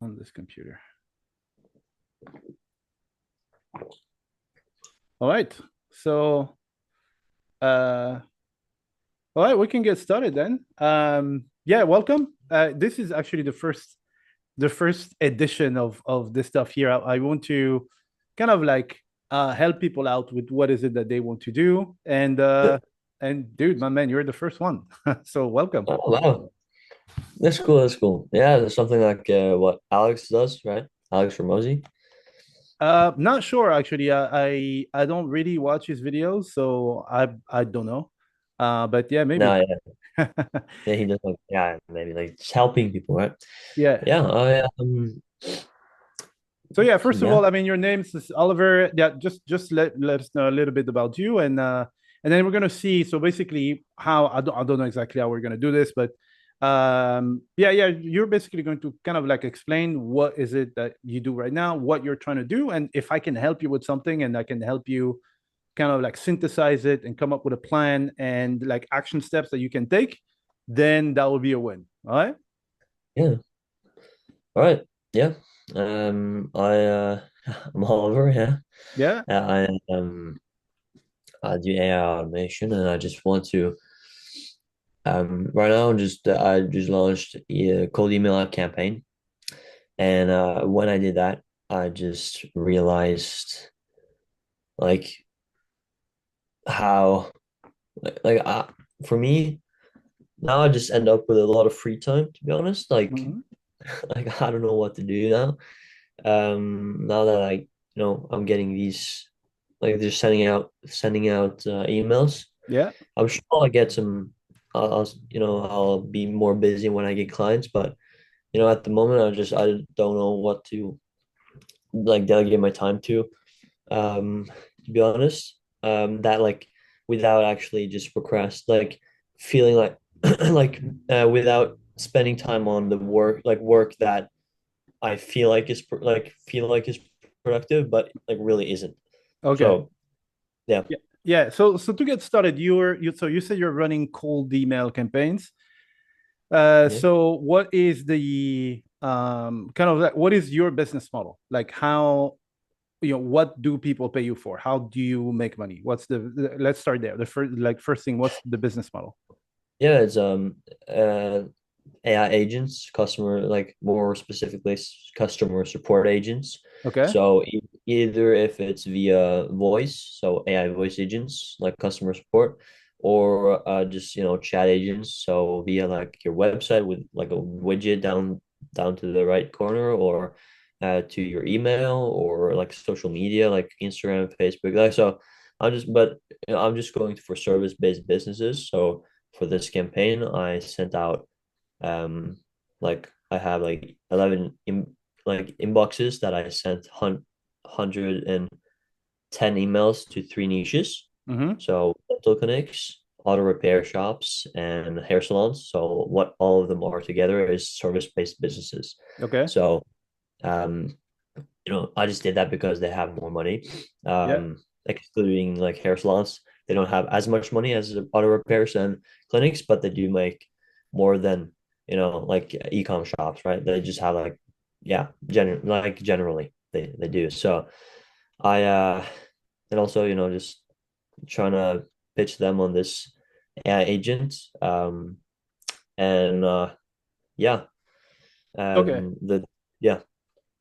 on this computer. All right. So, uh, all right, we can get started then. Yeah, welcome. This is actually the first edition of this stuff here. I want to kind of like help people out with what is it that they want to do. And dude, my man, you're the first one. So welcome. Oh, wow. That's cool. That's cool. Yeah, there's something like what Alex does, right? Alex Ramosi. Not sure actually. I don't really watch his videos, so I don't know. But yeah, No, maybe. yeah. Yeah, he does like yeah, maybe like just helping people, right? Yeah. Yeah, So yeah, first of yeah. all, I mean, your name is Oliver. Yeah, just let us know a little bit about you, and then we're gonna see. So basically, how I don't know exactly how we're gonna do this, but yeah, you're basically going to kind of like explain what is it that you do right now, what you're trying to do, and if I can help you with something, and I can help you kind of like synthesize it and come up with a plan and like action steps that you can take, then that will be a win. All right. Yeah. All right. Yeah. I'm Oliver, yeah. Yeah. I do AI automation and I just want to right now I just launched a cold email ad campaign. And when I did that, I just realized like how for me now I just end up with a lot of free time, to be honest. Mhm. Like I don't know what to do now. Now that I'm getting these like just sending out emails. Yeah. I'm sure I'll get some. I'll be more busy when I get clients, but at the moment I don't know what to like delegate my time um to be honest, that like without actually just feeling like without spending time on the work that I feel like is productive but like really isn't. Okay. So yeah. Yeah. Yeah. So to get started, you said you're running cold email campaigns. Yeah. So what is the kind of like what is your business model? Like how what do people pay you for? How do you make money? Let's start there. The first thing, what's the business model? Yeah, it's AI agents, more specifically customer support agents. Okay. So either if it's via voice, so AI voice agents like customer support, or just chat agents, so via like your website with like a widget down to the right corner, or to your email, or like social media like Instagram, Facebook. I'm just going for service-based businesses. So for this campaign, I sent out I have like 11 inboxes that I sent 110 emails to three niches. Mm-hmm. So dental clinics, auto repair shops, and hair salons. So what all of them are together is service-based businesses. Okay. So um, I just did that because they have more money. Yeah. Excluding like hair salons, they don't have as much money as auto repairs and clinics, but they do make more than like e-com shops, right? They just have like yeah, generally they do. So I and also just trying to pitch them on this AI agent. And yeah, Okay. the yeah.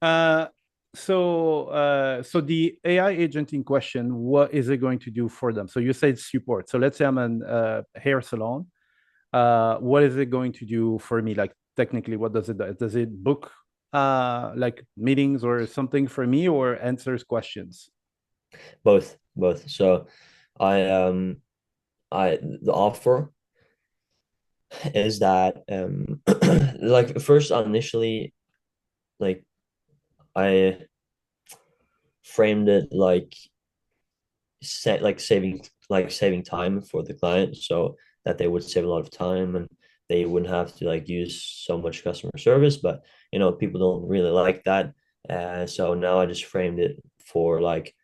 Uh, so the AI agent in question, what is it going to do for them? So you said support. So let's say I'm an hair salon. What is it going to do for me? Like technically, what does it do? Does it book like meetings or something for me, or answers questions? Both. So I I the offer is that like first initially like I framed it like saving time for the client, so that they would save a lot of time and they wouldn't have to like use so much customer service. But people don't really like that. So now I just framed it for like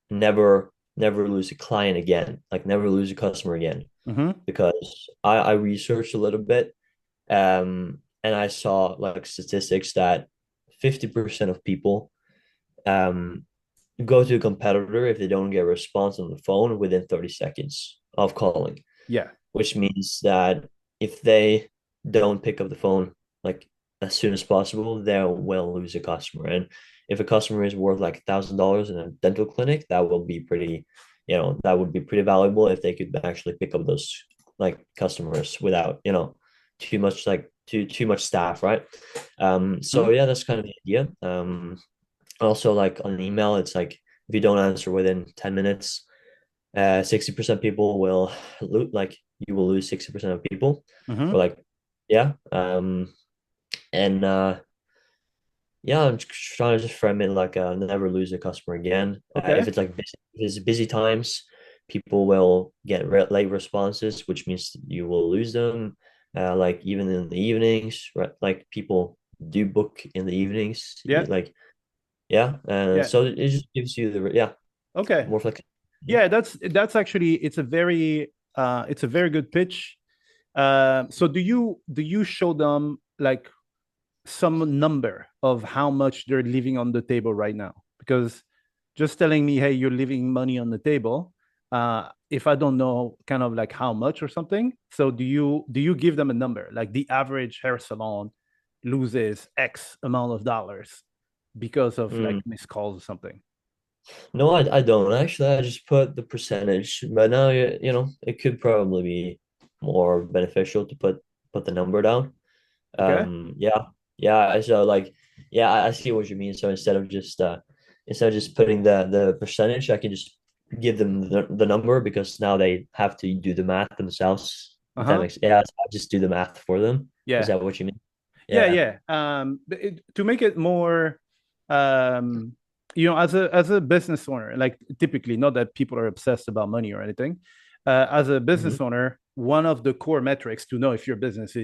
never lose a client again, like never lose a customer again. Mm-hmm. Because I researched a little bit, and I saw like statistics that 50% of people um go to a competitor if they don't get a response on the phone within 30 seconds of calling, Yeah. which means that if they don't pick up the phone like as soon as possible, they will lose a customer. And if a customer is worth like $1,000 in a dental clinic, that will be pretty, that would be pretty valuable if they could actually pick up those like customers without, too much like too much staff, right? So Mhm. yeah, that's kind of the idea. Also like on email, it's like if you don't answer within 10 minutes, 60% people will lose, like you will lose 60% of people, or Mhm. like yeah. And yeah, I'm just trying to just frame it like never lose a customer again. If Okay. it's like busy, if it's busy times, people will get late responses, which means you will lose them. Like even in the evenings, right? Like people do book in the evenings, Yeah. like yeah. Yeah. So it just gives you the Okay. more flexibility. Yeah, that's actually it's a very good pitch. So do you show them like some number of how much they're leaving on the table right now? Because just telling me, hey, you're leaving money on the table, if I don't know kind of like how much or something. So do you give them a number? Like the average hair salon loses X amount of dollars because of like Mm. missed calls or something. No, I don't actually. I just put the percentage, but now it could probably be more beneficial to put the number down. Okay. Yeah, yeah. So like, yeah, I see what you mean. So instead of just putting the percentage, I can just give them the number because now they have to do the math themselves. If that Uh-huh. makes yeah, so I just do the math for them. Is Yeah. that what you mean? Yeah, Yeah. yeah. To make it more, um, as a business owner, like typically, not that people are obsessed about money or anything. As a Hmm. business owner, one of the core metrics to know if your business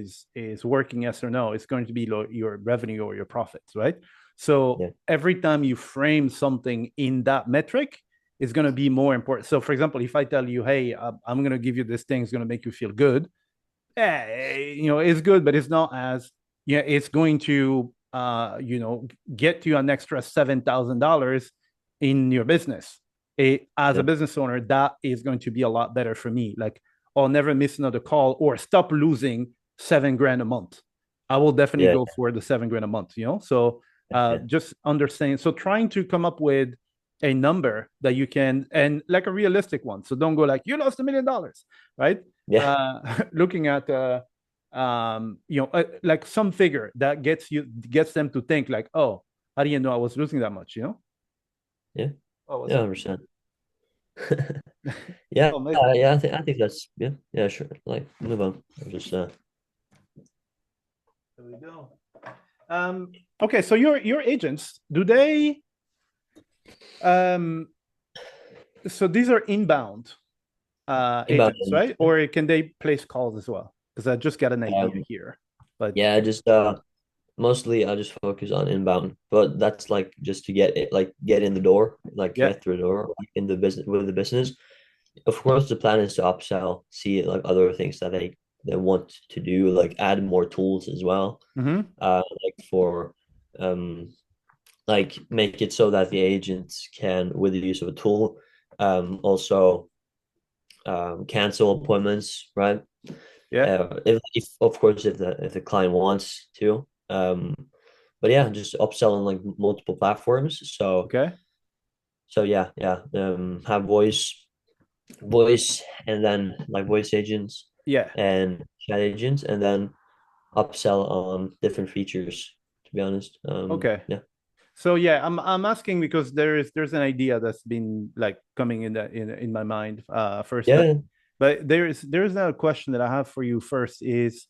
is working, yes or no, is going to be your revenue or your profits, right? So Yeah. every time you frame something in that metric, it's going to be more important. So, for example, if I tell you, "Hey, I'm going to give you this thing, it's going to make you feel good," it's good, but it's not as it's going to get you an extra $7,000 in your business. As a Yeah. business owner, that is going to be a lot better for me. Like, I'll never miss another call or stop losing 7 grand a month. I will definitely Yeah. go for the 7 grand a month. So Yeah. just understand. So trying to come up with a number that you can and like a realistic one. So don't go like you lost $1 million, right? Yeah. Looking at like some figure that gets them to think like, oh, I didn't know I was losing that much. Yeah. Oh, what's Yeah. up? 100%. Yeah, Oh, amazing. yeah, I think that's yeah, sure. Like move on. I'm just There we go. Okay, so your agents, do they um so these are inbound inbound agents, agents. right? Or can they place calls as well? Because I just got an idea Um, here. But yeah, just mostly I just focus on inbound, but that's like just to get it like get in the door, like yeah. get through the door like, in the business with the business. Of course, the plan is to upsell, see like other things that they want to do, like add more tools as well. Mm-hmm. Like for like make it so that the agents can, with the use of a tool, also cancel appointments, right? Yeah. If of course if the client wants to. But yeah, just upsell on like multiple platforms. So Okay. so yeah, yeah. Have voice, and then like voice agents Yeah. and chat agents, and then upsell on different features. To be honest, Okay. yeah, So yeah, I'm asking because there's an idea that's been like coming in my mind first, but yeah, there's a question that I have for you first is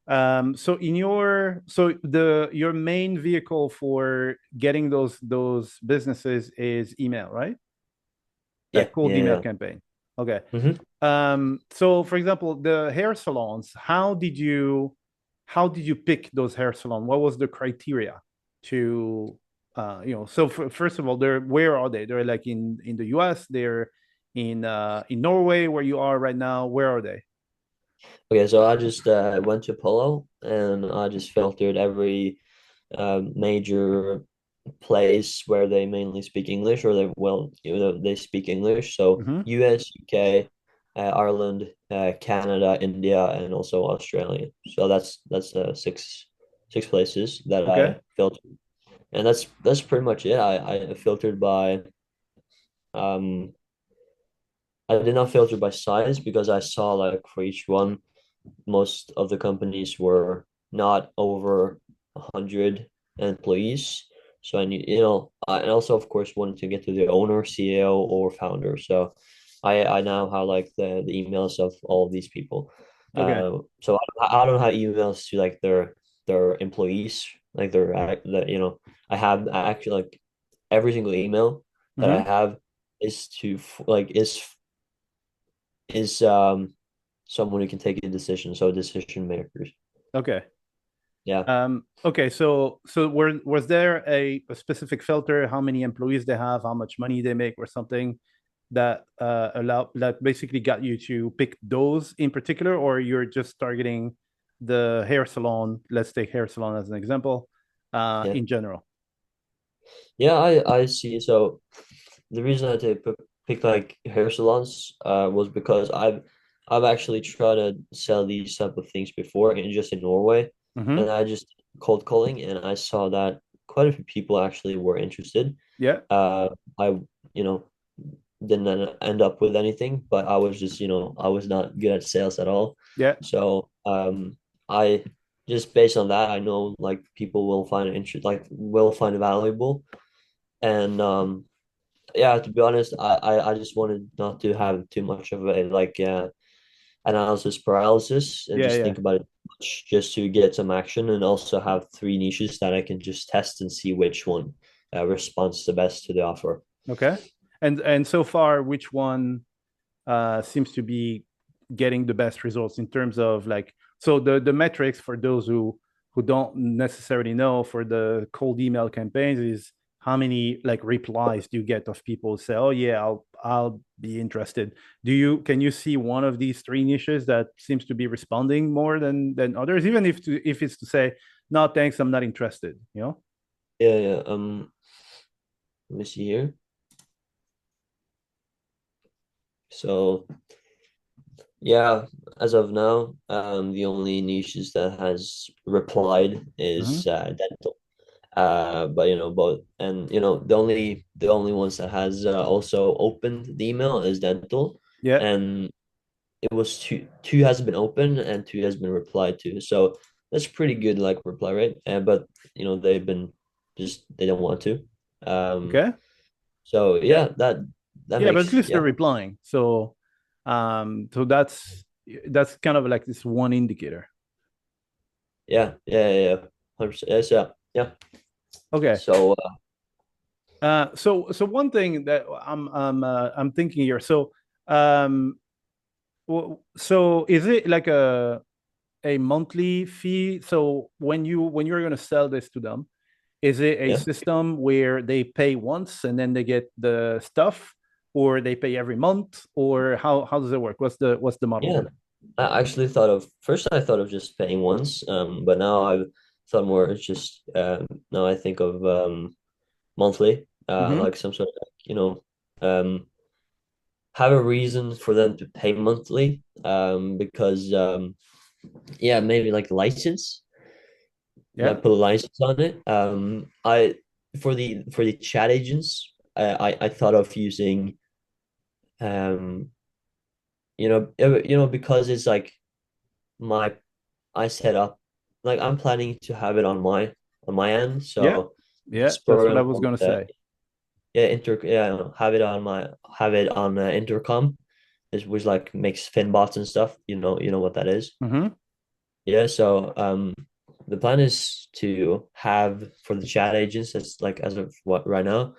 so your main vehicle for getting those businesses is email, right? yeah, Like cold yeah, email yeah. campaign. Okay. Mm-hmm. So for example, the hair salons, how did you pick those hair salons? What was the criteria to so first of all, where are they? They're like in the US, they're in Norway where you are right now. Where are they? Okay, so I just went to Polo and I just filtered every major place where they mainly speak English, or they speak English. So Hmm. US, UK, Ireland, Canada, India, and also Australia. So that's six places that Okay. I filtered, and that's pretty much it. I filtered by um I did not filter by size because I saw like for each one, most of the companies were not over 100 employees. So I need, and also of course wanted to get to the owner, CEO, or founder. So I now have like the emails of all of these people. Okay. So I don't have emails to like their employees, like I have actually like every single email that I Hmm. have is to like is someone who can take a decision, so decision makers. Okay. Yeah. Okay. So was there a specific filter? How many employees they have, how much money they make, or something that that basically got you to pick those in particular, or you're just targeting the hair salon? Let's take hair salon as an example, Yeah. in general. Yeah, I see. So the reason I did pick like hair salons was because I've actually tried to sell these type of things before and just in Norway, Hmm. and I just cold calling, and I saw that quite a few people actually were interested. Yeah. I you know didn't end up with anything, but I was just I was not good at sales at all. Yeah. So I just based on that, I know like people will find it interest like will find it valuable. And yeah, to be honest, I just wanted not to have too much of a like analysis paralysis and Yeah. just Yeah. think about it much just to get some action, and also have three niches that I can just test and see which one responds the best to the offer. Okay. And so far, which one seems to be getting the best results in terms of like, so the metrics for those who don't necessarily know, for the cold email campaigns, is how many like replies do you get of people say, oh yeah, I'll be interested. Can you see one of these three niches that seems to be responding more than others, even if it's to say, no thanks, I'm not interested, you know? Yeah, yeah. Let me see here. So yeah, as of now, the only niches that has replied is Hmm. dental. But both, and the only ones that has also opened the email is dental, Yeah. and it was two has been open and two has been replied to. So that's pretty good like reply rate. But they've been just they don't want to. Um, Okay. so Yeah. yeah, that Yeah, but at makes least they're yeah replying. So that's kind of like this one indicator. yeah 100%. Yes, yeah, yeah. Okay. So So one thing that I'm thinking here. Um, so is it like a monthly fee? So when you're going to sell this to them, is it a yeah. system where they pay once and then they get the stuff, or they pay every month, or how does it work? What's the model Yeah, there? I actually I thought of just paying once, but now I've thought more. It's just now I think of monthly, Mm-hmm. like some sort of have a reason for them to pay monthly, because yeah, maybe like license, Yeah. like put a license on it. I for the chat agents, I thought of using um because it's like my I set up like I'm planning to have it on my end. Yeah. So Yeah. this That's what I program was called going to say. have it on intercom is which like makes fin bots and stuff. You know what that is. Mm-hmm. Yeah. So the plan is to have for the chat agents that's like as of what right now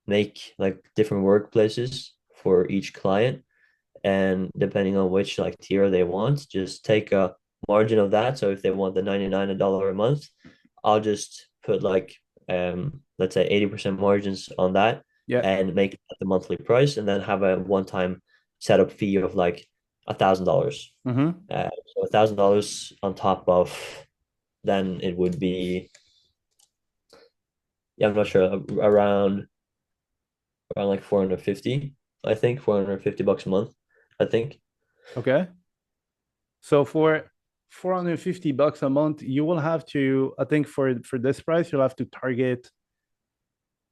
make like different workplaces for each client, and depending on which like tier they want, just take a margin of that. So if they want the $99 a month, I'll just put like let's say 80% margins on that Yeah. and make it the monthly price, and then have a one-time setup fee of like $1,000. Mm-hmm. So $1,000 on top of then it would be, yeah, I'm not sure, around like 450, I think, $450 a month, I think. Okay. So for $450 a month, you will have to, I think for this price, you'll have to target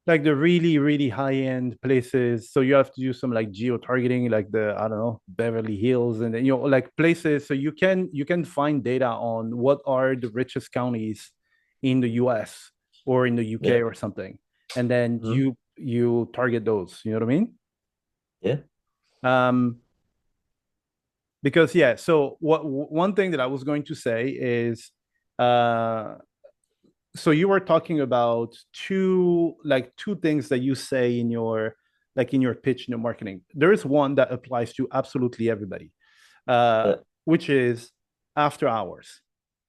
like the really, really high end places. So you have to do some like geo targeting, like the, I don't know, Beverly Hills, and then, like places. So you can find data on what are the richest counties in the US or in the UK Yeah. or something. And then Hmm. you target those. You know what I mean? Yeah. Um, because yeah, so one thing that I was going to say is uh so you were talking about two things that you say in your like in your pitch in your marketing. There is one that applies to absolutely everybody, Yeah. which is after hours.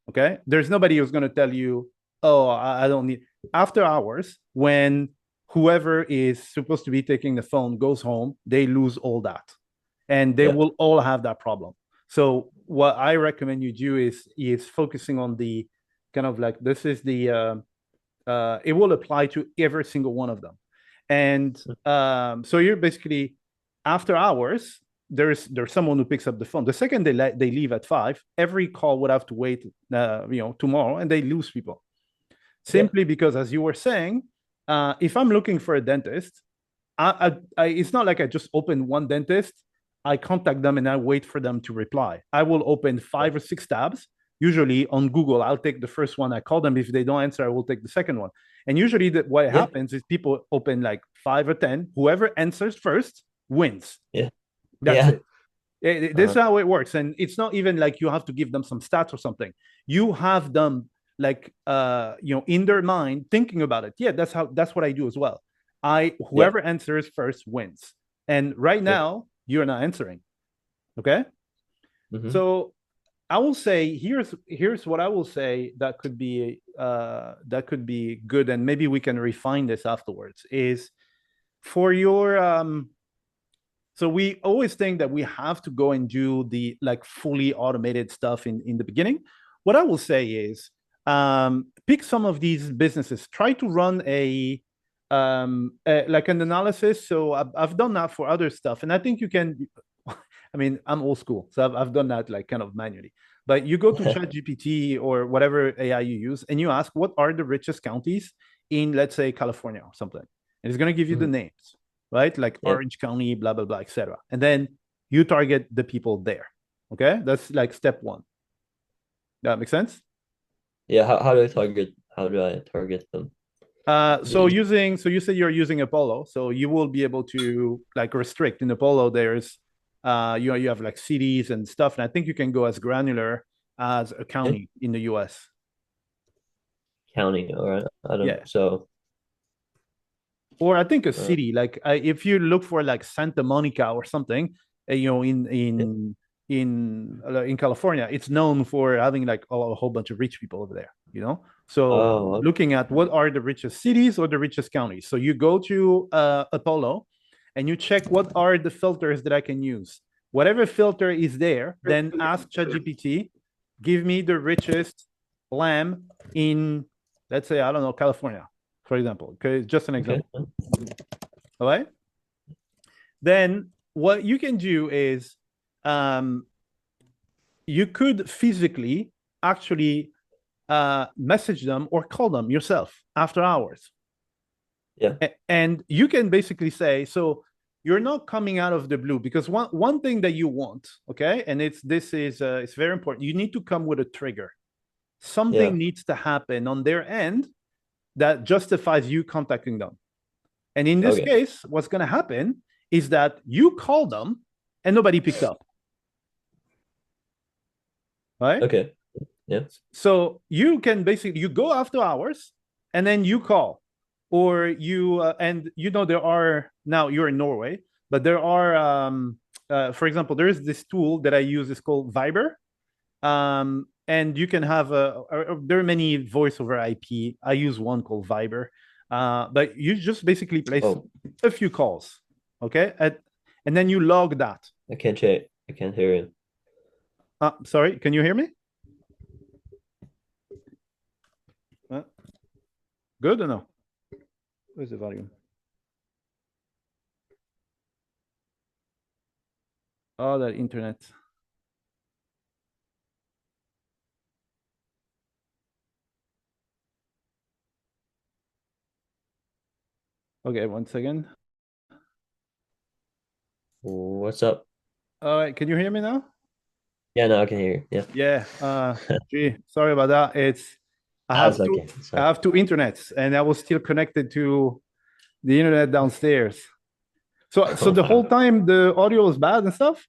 Okay, there's nobody who's going to tell you, oh, I don't need after hours when whoever is supposed to be taking the phone goes home, they lose all that, and they Yeah. will all have that problem. So what I recommend you do is focusing on the kind of like this is the it will apply to every single one of them. And so you're basically after hours, there's someone who picks up the phone. The second they leave at 5, every call would have to wait, tomorrow, and they lose people Yeah. simply because, as you were saying, if I'm looking for a dentist, it's not like I just open one dentist, I contact them and I wait for them to reply. I will open Yeah. 5 or 6 tabs. Usually on Google, I'll take the first one. I call them. If they don't answer, I will take the second one. And usually, what Yeah. happens is people open like 5 or 10. Whoever answers first wins. Yeah. That's Yeah. it. This is Uh-huh. how it works, and it's not even like you have to give them some stats or something. You have them like in their mind thinking about it. Yeah, that's what I do as well. I Yeah. Whoever answers first wins. And right Yeah. now you're not answering. Okay, Hmm. so I will say here's what I will say that could be good, and maybe we can refine this afterwards. Is for your so we always think that we have to go and do the like fully automated stuff in the beginning. What I will say is pick some of these businesses, try to run like an analysis. So I've done that for other stuff, and I think you can. I mean, I'm old school, so I've done that like kind of manually. But you go to ChatGPT or whatever AI you use, and you ask what are the richest counties in, let's say, California or something, and it's going to give you the Hmm. names, right? Like Yeah. Orange County, blah blah blah, etc. And then you target the people there. Okay, that's like step one. That makes sense. Yeah. How do I target them? So you said you're using Apollo, so you will be able to like restrict in Apollo. There's you have like cities and stuff, and I think you can go as granular as a Yeah. county in the US. County. All right. I don't, Yeah, so, or I think a uh, city. Like if you look for like Santa Monica or something, in yeah. in California, it's known for having like a whole bunch of rich people over there. So Oh, okay. looking at what are the richest cities or the richest counties. So you go to Apollo, and you check what are the filters that I can use. Whatever filter is there, then ask ChatGPT, give me the richest lamb in, let's say, I don't know, California, for example. Okay, just an Okay. example. All right. Then what you can do is um, you could physically actually message them or call them yourself after hours. Yeah. And you can basically say, so you're not coming out of the blue, because one thing that you want, okay, and it's very important. You need to come with a trigger. Yeah. Something needs to happen on their end that justifies you contacting them. And in this Okay. case, what's going to happen is that you call them and nobody picked up, right? Okay. Yeah. So you can basically you go after hours and then you call, or and there are, now you're in Norway, but there are for example, there is this tool that I use. It's called Viber. And you can have there are many voice over IP. I use one called Viber, but you just basically place Oh, a few calls, okay, and then you log that. I can't hear you. Sorry, can you hear me? Good or no? Where's the volume? Oh, that internet. Okay, 1 second. What's up? All right, can you hear me now? Yeah, no, I can hear you. Yeah. Yeah. Gee, sorry about that. It's I That's have two okay. It's I fine. have two internets, and I was still connected to the internet downstairs. So Oh the whole wow. time the audio was bad and stuff?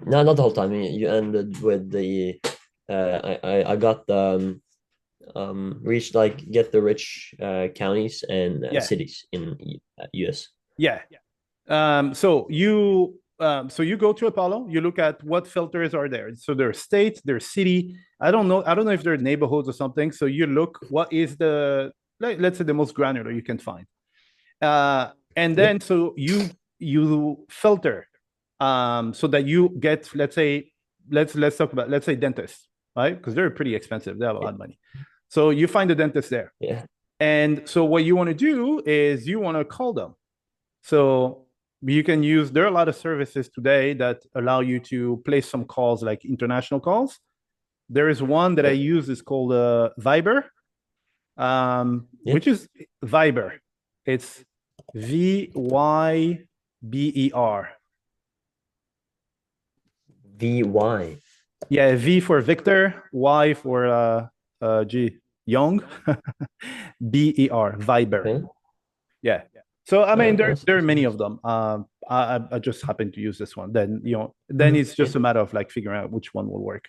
No, not the whole time. You ended with the I got the reached like get the rich counties and Yeah. cities in US. Yeah. So you go to Apollo, you look at what filters are there. So there's state, there's city. I don't know if they're neighborhoods or something. So you look what is the let's say the most granular you can find. And Yep. then so you filter so that you get, let's say, let's talk about, let's say, dentists, right? Because they're pretty expensive, they have a lot Yeah. of money. So you find the dentist there, Yeah. and so what you want to do is you want to call them. So you can use, there are a lot of services today that allow you to place some calls, like international calls. There is one that I Yep. use, is called Viber, Yeah. which is Viber. It's Vyber. VY. Yeah, V for Victor, Y for G, Young, Ber, Viber. Okay. Yeah. So I mean, there are That's many nice. of them. I just happen to use this one. Then then Mhm. it's Yeah. just a matter of like figuring out which one will work.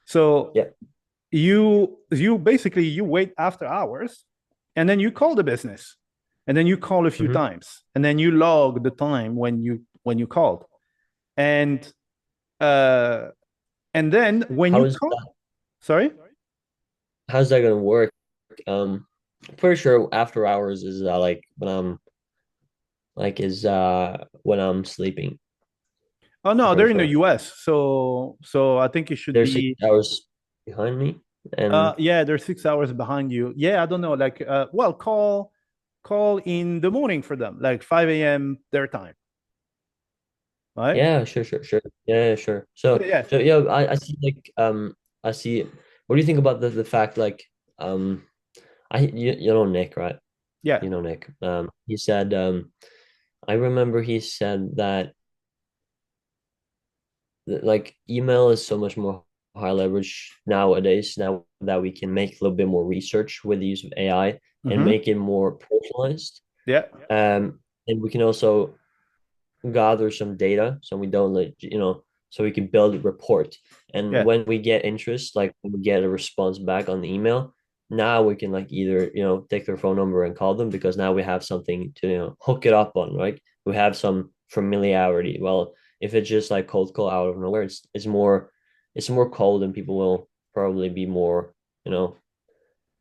So Yeah. you basically you wait after hours, and then you call the business, and then you call a few Hmm. times, and then you log the time when you called, and uh and then when How you is call, that? sorry. How's that gonna work? Pretty sure after hours is like when I'm sleeping. Oh I'm no, pretty they're in the sure. US. So I think it should They're six be hours behind me, and yeah, they're 6 hours behind you. Yeah, I don't know. Like well, call in the morning for them, like 5 a.m. their time, right? yeah, sure. Yeah, sure. Yeah, yeah. Yeah, I see like I see. What do you think about the fact like um you know Nick, right? Yeah. You know Nick. He said I remember he said that like email is so much more high leverage nowadays, now that we can make a little bit more research with the use of AI and Mm-hmm. make it more personalized. Yeah. And we can also gather some data so we don't so we can build a report. And Yeah. when we get interest, like when we get a response back on the email, now we can like either take their phone number and call them, because now we have something to hook it up on, right? We have some familiarity. Well, if it's just like cold call out of nowhere, it's more cold, and people will probably be more,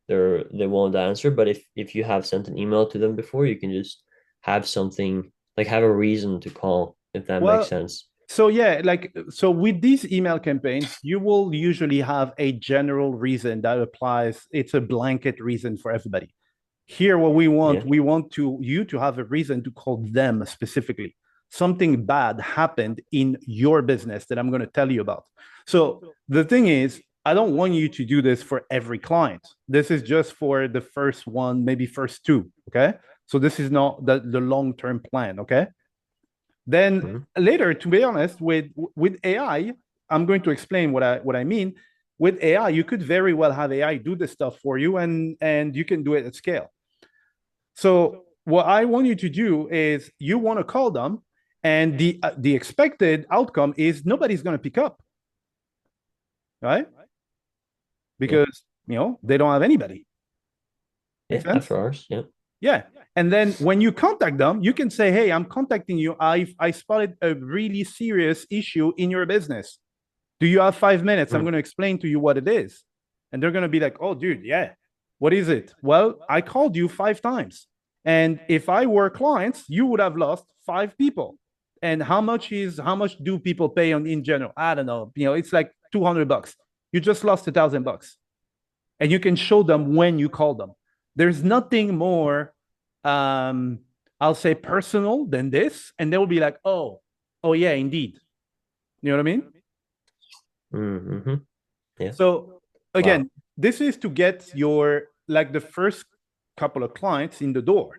they won't answer. But if you have sent an email to them before, you can just have something, like have a reason to call, if that makes Well, sense. so yeah, like so with these email campaigns, you will usually have a general reason that applies. It's a blanket reason for everybody. Here, what Yeah. we want to you to have a reason to call them specifically. Something bad happened in your business that I'm going to tell you about. So the thing is, I don't want you to do this for every client. This is just for the first one, maybe first two. Okay. So this is not the long-term plan. Okay. Then Mhm. later, to be honest, with AI, I'm going to explain what I mean. With AI, you could very well have AI do this stuff for you, and you can do it at scale. So what I want you to do is you want to call them, and the expected outcome is nobody's going to pick up, right? Yeah. Because they don't have anybody. Make Yeah. sense? After hours. Yeah. Yeah. And then when you contact them, you can say, "Hey, I'm contacting you. I spotted a really serious issue in your business. Do you have 5 minutes? I'm Mm. going to explain to you what it is." And they're going to be like, "Oh, dude, yeah. What is it?" "Well, I called you 5 times. And if I were clients, you would have lost 5 people. And how much do people pay on in general? I don't know. It's like $200. You just lost $1,000." and you can show them when you call them. There's nothing more, um, I'll say, personal than this, and they'll be like, oh yeah, indeed. You know what I mean? Mm-hmm. Yeah. So Wow. again, this is to get your like the first couple of clients in the door,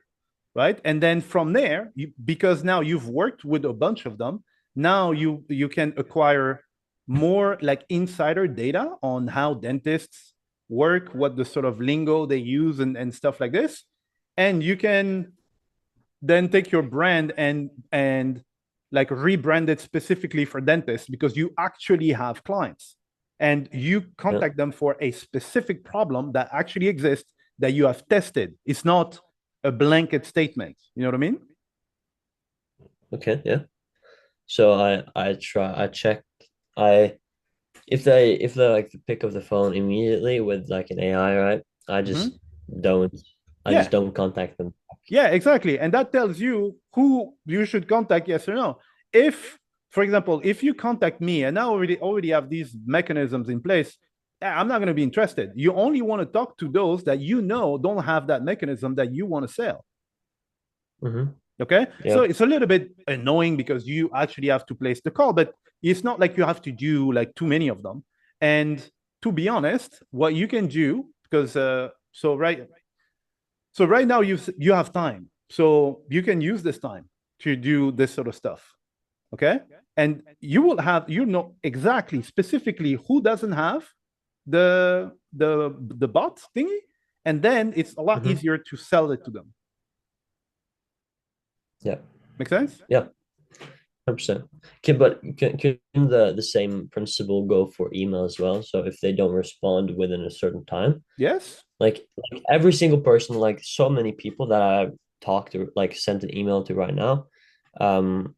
right? And then from there, because now you've worked with a bunch of them, now you can acquire more like insider data on how dentists work, what the sort of lingo they use and stuff like this. And you can then take your brand and like rebrand it specifically for dentists because you actually have clients and you Yeah. contact them for a specific problem that actually exists that you have tested. It's not a blanket statement. You know what I mean? Okay. Yeah. So I check I if they like pick up the phone immediately with like an AI, right? I Mm-hmm. just don't I just Yeah. don't contact them. Yeah, exactly. And that tells you who you should contact, yes or no. If, for example, if you contact me and I already have these mechanisms in place, I'm not going to be interested. You only want to talk to those that you know don't have that mechanism that you want to sell. Mm-hmm. Okay. So Yeah. it's a little bit annoying because you actually have to place the call, but it's not like you have to do like too many of them. And to be honest, what you can do, because so right now you have time. So you can use this time to do this sort of stuff. Okay. And you will have, you know exactly specifically who doesn't have the bot thingy. And then it's a lot Mm-hmm. easier to sell it to them. Yeah. Make sense? Yeah. 100%. Okay, but can the same principle go for email as well? So if they don't respond within a certain time, Yes. like every single person, like so many people that I've talked to, like sent an email to right now, um,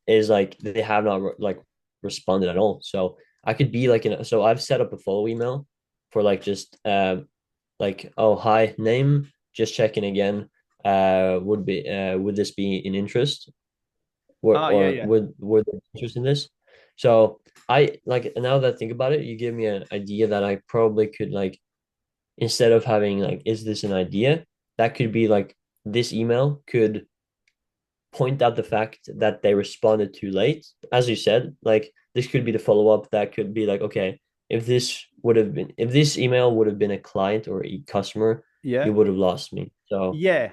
is like they have not like responded at all. So I could be like so I've set up a follow email for like just like, oh hi, name, just checking again. Would this be in interest? Yeah, Or yeah. would they be interested in this? So I like now that I think about it, you give me an idea that I probably could like instead of having like, is this an idea? That could be like this email could point out the fact that they responded too late. As you said, like this could be the follow-up that could be like, okay, if this email would have been a client or a customer, Yeah. you would have lost me. So Yeah.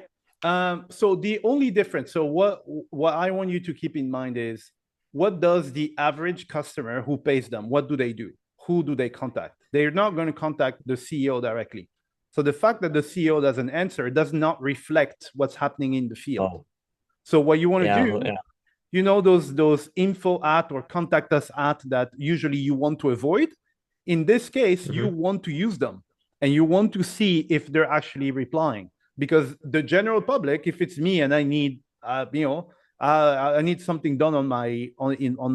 So the only difference, so what I want you to keep in mind is what does the average customer who pays them, what do they do? Who do they contact? They're not going to contact the CEO directly. So the fact that the CEO doesn't answer does not reflect what's happening in the field. oh So what you want to yeah, do, yeah. you know, those info at or contact us at that usually you want to avoid. In this case, you Mm-hmm. want to use them and you want to see if they're actually replying. Because the general public, if it's me and I need, I need something done on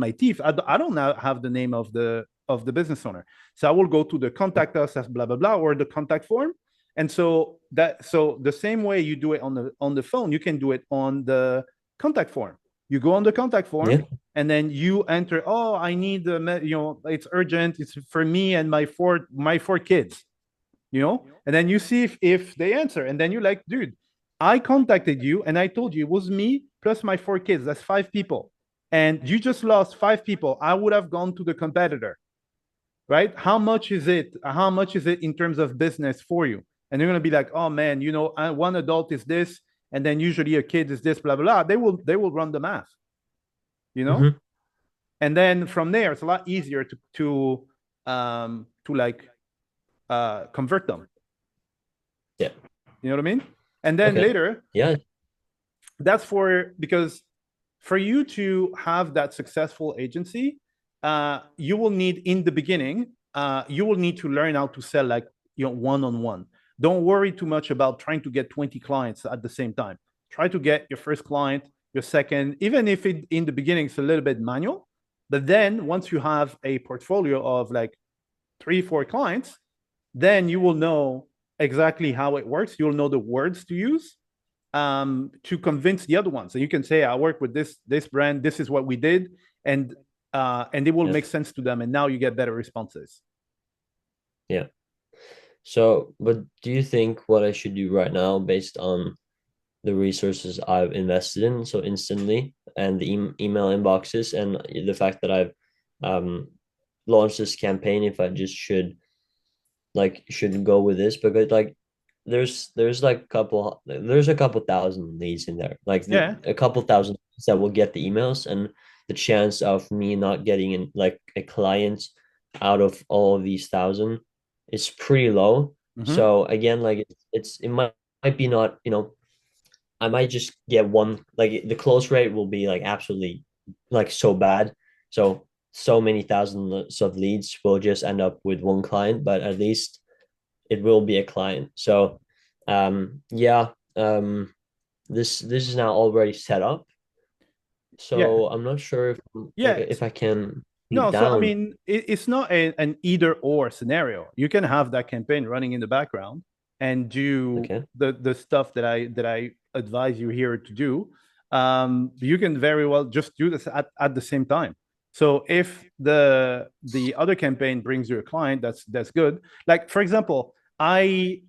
my teeth, I don't have the name of the business owner, so I will go to the contact us as blah blah blah or the contact form. And so the same way you do it on the phone, you can do it on the contact form. You go on the contact form Yeah. and then you enter, oh, I need it's urgent, it's for me and my four kids, and then you see if they answer, and then you're like, dude, I contacted you and I told you it was me plus my four kids, that's five people, and you just lost five people. I would have gone to the competitor, right? How much is it in terms of business for you? And they're going to be like, oh man, one adult is this, and then usually a kid is this, blah blah blah. They will run the math, you know Mm-hmm. and then from there it's a lot easier to like convert them. Yeah. You know what I mean? And then Okay. later, Yeah. that's because for you to have that successful agency, you will need in the beginning, you will need to learn how to sell like one-on-one. Don't worry too much about trying to get 20 clients at the same time. Try to get your first client, your second, even if in the beginning it's a little bit manual. But then once you have a portfolio of like 3-4 clients, then you will know exactly how it works. You'll know the words to use to convince the other ones. And you can say, I work with this brand. This is what we did, and it will Yeah. make sense to them. And now you get better responses. Yeah. So, but do you think what I should do right now based on the resources I've invested in so instantly and the email inboxes and the fact that I've um launched this campaign, if I just should go with this? Because like there's like a couple thousand leads in there, like Yeah. a couple thousand that will get the emails, and the chance of me not getting in like a client out of all of these thousand is pretty low. Mm-hmm. So again, like it might be not, I might just get one, like the close rate will be like absolutely like so bad. So many thousands of leads will just end up with one client, but at least it will be a client. So yeah, this is now already set up. Yeah. So I'm not sure if like Yeah. if I can put it No, so I down. mean, it's not an either or scenario. You can have that campaign running in the background and do Okay. the stuff that I advise you here to do. You can very well just do this at the same time. So if the other campaign brings you a client, that's good. Like for example, I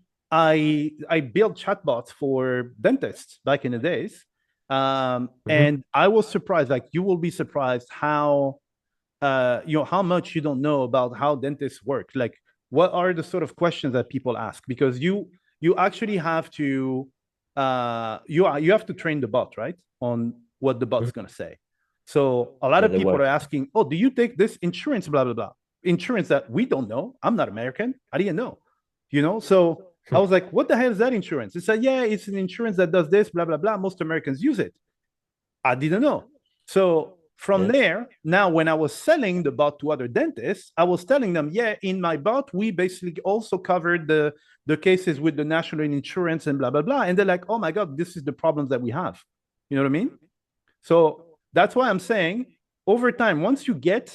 built chatbots for dentists back in the days, Hmm. and I was surprised. Like you will be surprised how much you don't know about how dentists work. Like, what are the sort of questions that people ask? Because you actually have to you have to train the bot, right, on what the bot's going to say. So a lot Yeah, of the people what? are asking, "Oh, do you take this insurance? Blah blah blah." Insurance that we don't know. I'm not American. I didn't know. So I was like, "What the hell is that insurance?" It said, "Yeah, it's an insurance that does this. Blah blah blah. Most Americans use it." I didn't know. So from Yeah, there, now when I was selling the bot to other dentists, I was telling them, yeah, in my bot, we basically also covered the cases with the national insurance and blah, blah, blah. And they're like, oh my God, this is the problems that we have. You know what I mean? So that's why I'm saying over time, once you get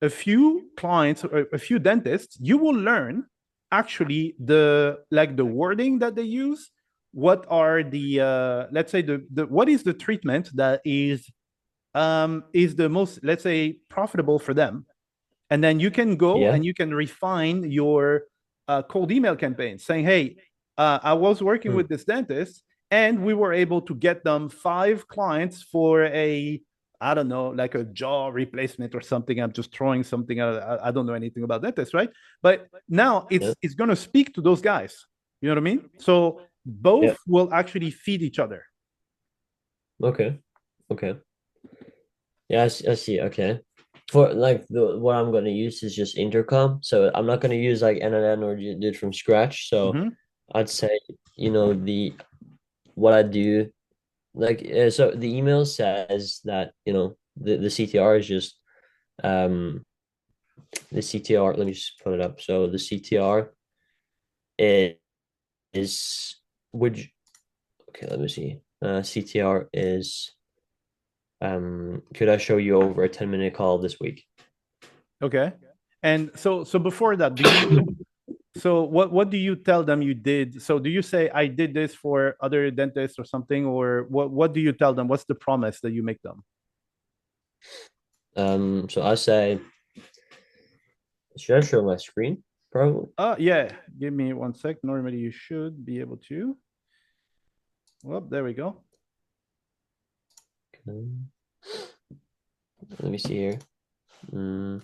a few clients or a few dentists, you will learn actually the wording that they use. What are the let's say the what is the treatment that is the most, let's say, profitable for them, and then you can go yeah, and you can refine your cold email campaign saying, hey, I was working hmm. with this dentist and we were able to get them 5 clients for a, I don't know, like a jaw replacement or something. I'm just throwing something out. I don't know anything about dentists, right? But now Yeah, it's going to speak to those guys. You know what I mean? So yeah. both will actually feed each other. Okay, okay. Yeah, I see. Okay. For like the what I'm gonna use is just intercom. So I'm not gonna use like NNN or do it from scratch. So Mm-hmm. I'd say, the what I do, like so the email says that, the CTR is just um the CTR, let me just put it up. So the CTR is, is would you, okay, let me see. CTR is could I show you over a 10-minute call this week? Okay. And so before that, do you so what do you tell them you did? So do you say I did this for other dentists or something, or what do you tell them? What's the promise that you make them? So I say, should I show my screen? Probably. Yeah, give me 1 sec. Normally you should be able to. Well, there we go. Okay. Let me see here. Mm,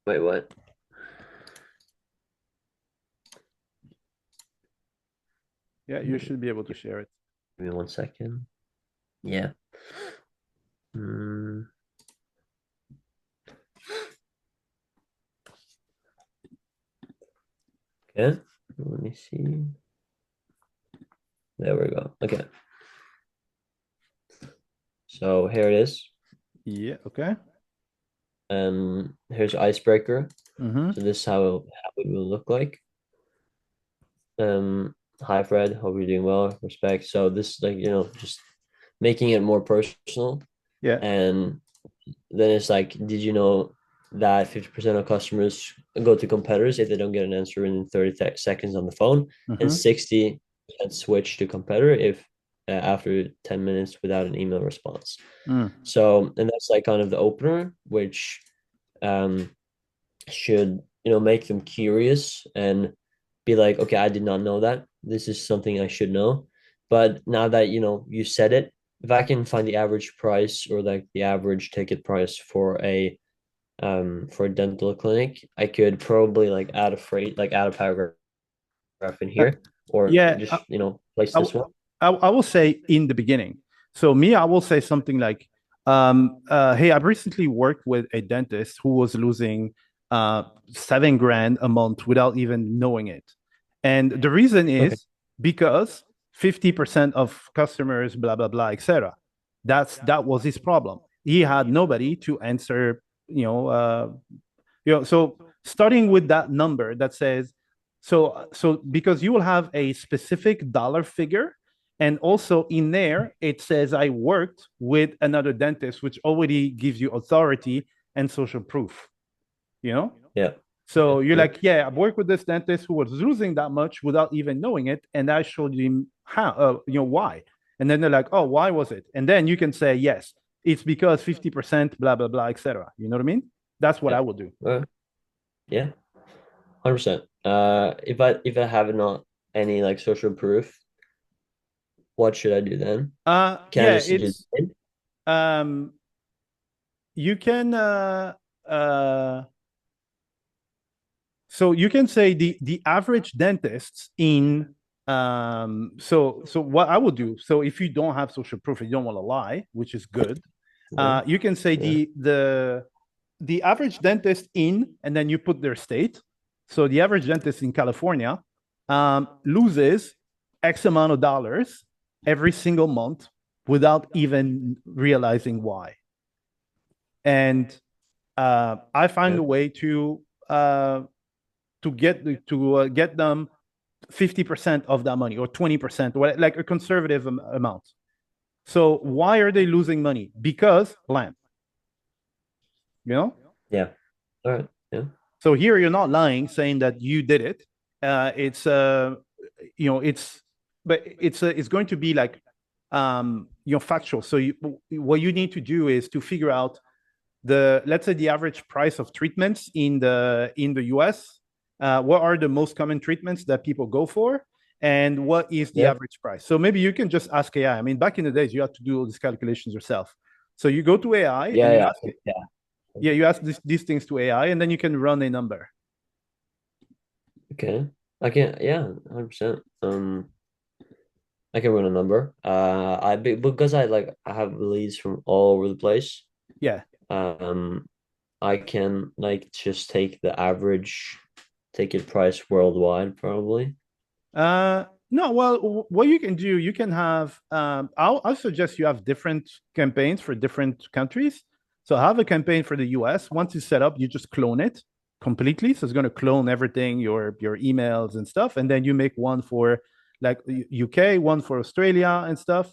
wait, what? Yeah, you should be able to share it. Give me 1 second. Yeah. Mm, okay. Let me see. There we go. Okay. So here it is. Yeah, okay. Here's icebreaker. Mm-hmm. So this is how it will look like. Hi Fred, hope you're doing well. Respect. So this, like, just making it more personal. Yeah. And then it's like, did you know that 50% of customers go to competitors if they don't get an answer in 30 seconds on the phone, and Mm-hmm. 60% switch to competitor if after 10 minutes without an email response. Mm. So, and that's like kind of the opener, which um should, make them curious and be like, okay, I did not know that. This is something I should know. But now that, you said it, if I can find the average price or like the average ticket price for a dental clinic, I could probably like add a phrase, like add a paragraph in Uh, here, or yeah, just, place I, this one. I will say in the beginning. So me, I will say something like, "Hey, I've recently worked with a dentist who was losing 7 grand a month without even knowing it, and the reason Okay. is because 50% of customers, blah blah blah, etc. That was his problem. He had nobody to answer. So starting with that number that says, so because you will have a specific dollar figure, and also in there it says I worked with another dentist, which already gives you authority and social proof, you know? Yeah. So Okay. you're Yeah. like, yeah, I've worked with this dentist who was losing that much without even knowing it, and I showed him how, why. And then they're like, oh, why was it? And then you can say, yes, it's because 50%, blah, blah, blah, etc. You know what I mean? That's what Yeah. I would do. Yeah. 100%. If I have not any like social proof, what should I do then? Can I Yeah, just do it's um you can uh so you can say the average dentists in so what I would do, so if you don't have social proof, you don't want to lie, which is good. yeah, You can say yeah, the average dentist in, and then you put their state. So the average dentist in California loses X amount of dollars every single month without even realizing why. And I find yeah, a way uh, to get them 50% of that money or 20% or like a conservative amount. So why are they losing money? Because blam, you know. yeah. All right. Yeah, So here you're not lying, saying that you did it. It's it's but it's going to be like factual. So what you need to do is to figure out let's say the average price of treatments in the US. What are the most common treatments that people go for, and what is the yeah, average price? So maybe you can just ask AI. I mean, back in the days, you had to do all these calculations yourself. So you go to AI and yeah, you yeah, ask it, yeah. yeah, you ask these things to AI, and then you can run a number. Okay. I can, yeah, 100%. I can run a number. Because I have leads from all over the place. Yeah. Um, I can like just take the average ticket price worldwide, probably. No, well, what you can do, you can have, I'll suggest you have different campaigns for different countries. So have a campaign for the US. Once it's set up, you just clone it completely. So it's going to clone everything, your emails and stuff. And then you make one for like UK, one for Australia and stuff.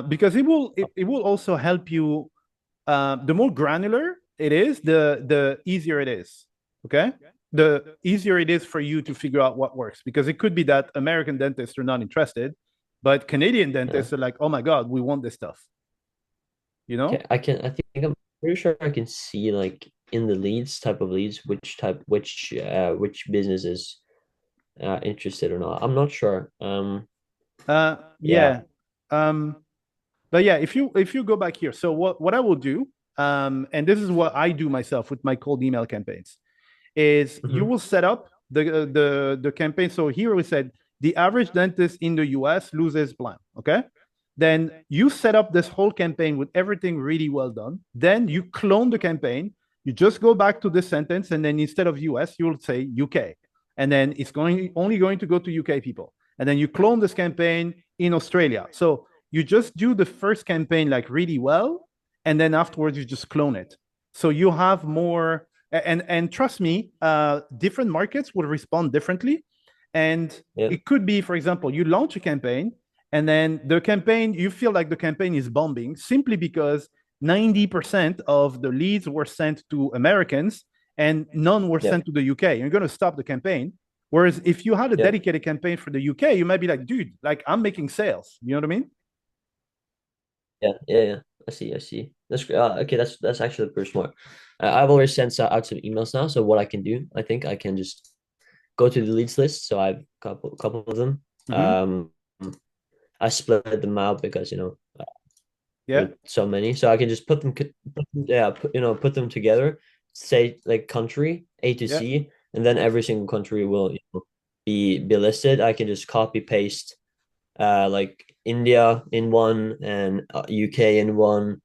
Because it will also help you. The more granular it is, the easier it is. Okay, the easier it is for you to figure out what works, because it could be that American dentists are not interested, but Canadian Yeah. dentists are like, oh my god, we want this stuff. You Okay. know? I think I'm pretty sure I can see like in the leads type of leads which business is interested or not. I'm not sure. Yeah. Yeah. Um, but yeah, if you go back here, so what I will do, and this is what I do myself with my cold email campaigns, is you Hmm. will set up the campaign. So here we said the average dentist in the US loses blank. Okay. Then you set up this whole campaign with everything really well done. Then you clone the campaign. You just go back to this sentence, and then instead of US, you'll say UK, and then it's only going to go to UK people. And then you clone this campaign in Australia. So you just do the first campaign like really well, and then afterwards you just clone it. So you have more, and trust me, different markets will respond differently. And Yeah. it could be, for example, you launch a campaign, and then the campaign, you feel like the campaign is bombing simply because 90% of the leads were sent to Americans and none were Yeah. sent to the UK. You're going to stop the campaign. Whereas if you had a Yeah. dedicated campaign for the UK, you might be like, dude, like I'm making sales. You know what I mean? Yeah. Yeah. Yeah. I see. I see. That's okay. That's actually pretty smart. I've already sent out some emails now. So what I can do, I think I can just go to the leads list. So I've couple of them. Hmm. Um, I split them out because Yeah, with so many, so I can just yeah, put them together. Say like country A to yeah, C, and then every single country will be listed. I can just copy paste like India in one and UK in one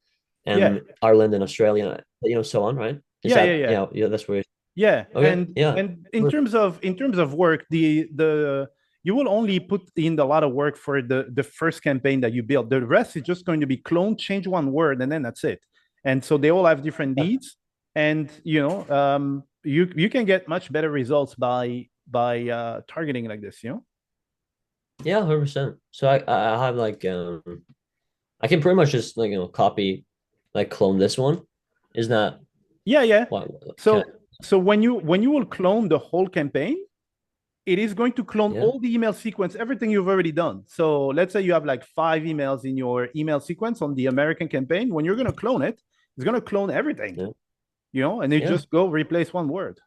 yeah, and Ireland and Australia, so on, right? Is yeah, yeah, that, yeah. that's where Yeah, okay, yeah. and in terms of work, the you will only put in a lot of work for the first campaign that you build. The rest is just going to be clone, change one word, and then that's it. And so they all have different Yeah, needs, and you can get much better results by targeting like this. You know. yeah, 100%. So I have like I can pretty much just like copy like clone this one. Isn't that Yeah, yeah. what can So when you will clone the whole campaign, it is going to clone yeah, all the email sequence, everything you've already done. So let's say you have like 5 emails in your email sequence on the American campaign. When you're going to clone it, it's going to clone everything, yeah, and you yeah. just go replace one word.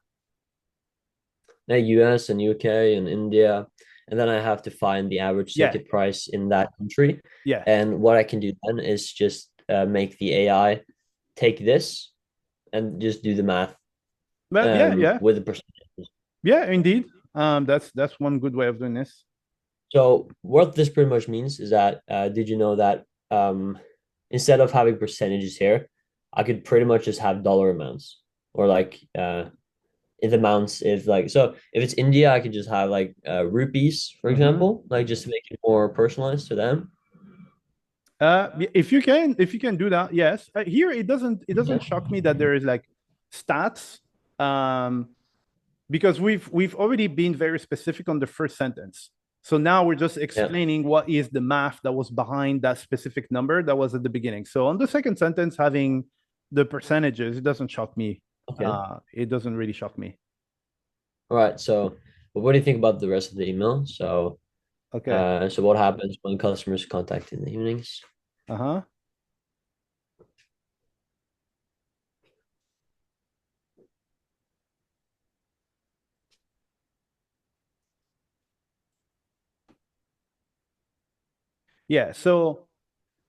Yeah, US and UK and India, and then I have to find the average Yeah, ticket price in that country. yeah, And what I can do then is just make the AI take this and just do the math but yeah, yeah, with the percentages. yeah, indeed. That's one good way of doing this. So what this pretty much means is that did you know that instead of having percentages here, I could pretty much just have dollar amounts or like it amounts if like so if it's India, I could just have like rupees, for Mm-hmm. example, like just to make it more personalized to them. If you can do that, yes. Here it doesn't Okay. shock me that there is like stats. Um, because we've already been very specific on the first sentence. So now we're just Yeah. explaining what is the math that was behind that specific number that was at the beginning. So on the second sentence, having the percentages, it doesn't shock me. Okay. It doesn't really shock me. All right. So, but what do you think about the rest of the email? So, Okay. so what happens when customers contact in the evenings? Uh-huh. Yeah.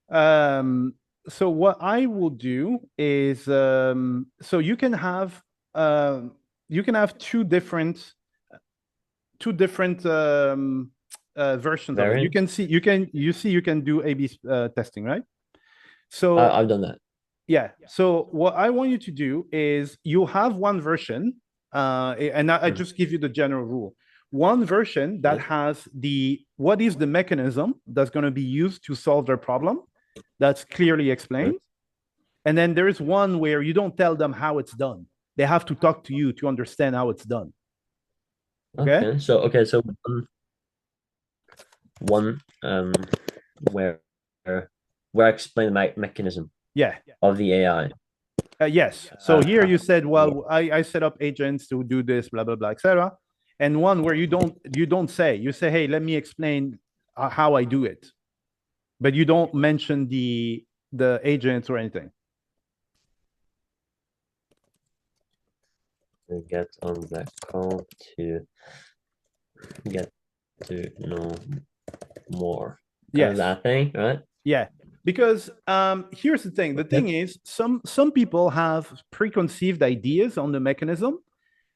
Um, so what I will do is so you can have two different versions of it. You can Variants? see you can do A/B testing, right? So I've done that. yeah. So what I want you to do is you have one version, and I Mhm. just give you the general rule. One version that Yeah. has the what is the mechanism that's going to be used to solve their problem. That's clearly Mhm. explained. And then there is one where you don't tell them how it's done. They have to talk to you to understand how it's done. Okay? Okay. So one where where I explain the mechanism Yeah. of the AI. Yes. So Uh, here you said, yeah. well, I set up agents to do this, blah blah blah, etc. And one where you don't say, you say, hey, let me explain how I do it, but you don't mention the agents or anything. To get on the call to get to know more. Kind of Yes. that thing, right? Yeah. Because here's the thing. The Okay. thing is, some people have preconceived ideas on the mechanism.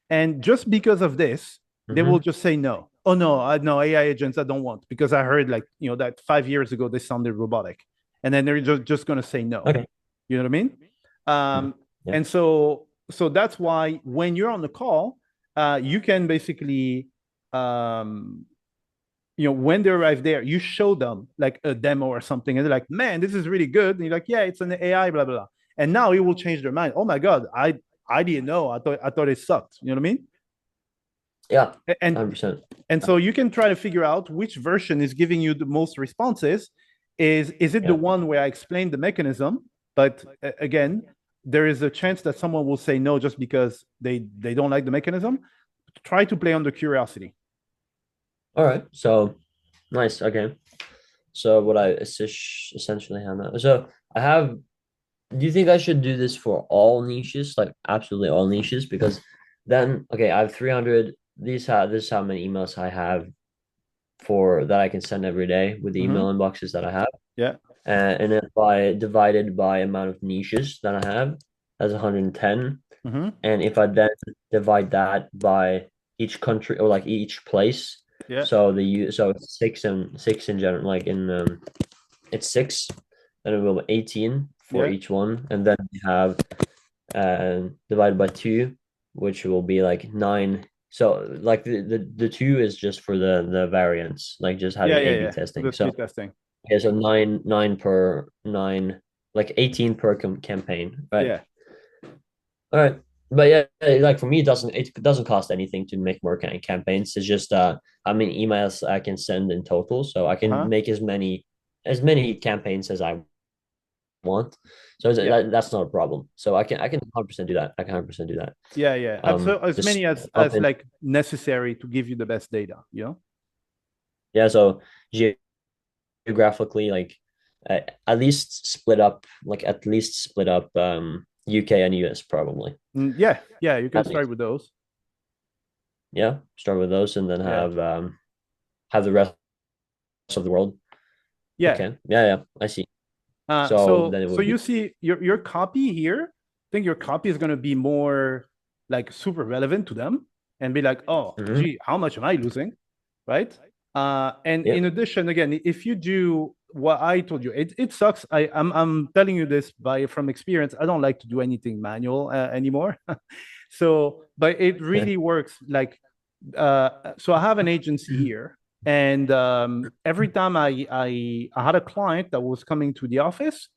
And just because of this, they will Mm-hmm. just say no. Oh no, no AI agents I don't want because I heard like that 5 years ago they sounded robotic, and then they're just gonna say no. Okay. You know what I mean? Mhm. Yeah. And so that's why when you're on the call, you can basically um, when they arrive there, you show them like a demo or something, and they're like, "Man, this is really good." And you're like, "Yeah, it's an AI, blah blah blah." And now it will change their mind. Oh my god, I didn't know. I thought it sucked. You know what I mean? Yeah. And 100%. and so you can try to figure out which version is giving you the most responses. Is it the Yeah. one where I explained the mechanism? But again, there is a chance that someone will say no just because they don't like the mechanism. Try to play on the curiosity. All right. So nice. Okay. So what I essentially have now. So I have do you think I should do this for all niches, like absolutely all niches? Because then, okay, I have 300. This is how many emails I have for that I can send every day with the Mm-hmm. email inboxes that I have. Yeah. And if I divided by amount of niches that I have, that's 110. Mm-hmm. And if I then divide that by each country or like each place, Yeah. so it's six in general, like in it's six, then it will be 18 for Yeah. each one, and then we have divided by two, which will be like nine. So like the two is just for the variance, like just Yeah. having Yeah. A/B Yeah. For the testing. So speed testing. yeah, so nine per nine, like 18 per campaign, right? Yeah. All right. But yeah, like for me, it doesn't cost anything to make more campaigns. It's just how many emails I can send in total, so I can Uh-huh. make as many campaigns as I want. So Yeah. that's not a problem. So I can 100% do that. I can 100% do that. Yeah. Yeah. So as Just many up as in like necessary to give you the best data, you know? yeah. So geographically, like at least split up UK and US probably Yeah. Yeah. You can at start least. with those. Yeah, start with those and then Yeah. have the rest of the world. Yeah. Okay. Yeah, yeah, I see. Uh, So so then it so would be you see your copy here. I think your copy is going to be more like super relevant to them and be like, oh, hmm gee, how much am I losing, right? And yeah. in addition, again, if you do what I told you, it sucks. I'm telling you this by from experience. I don't like to do anything manual anymore. So, but it really works. Like, so I have an agency here, and every time I had a client that was coming to the office,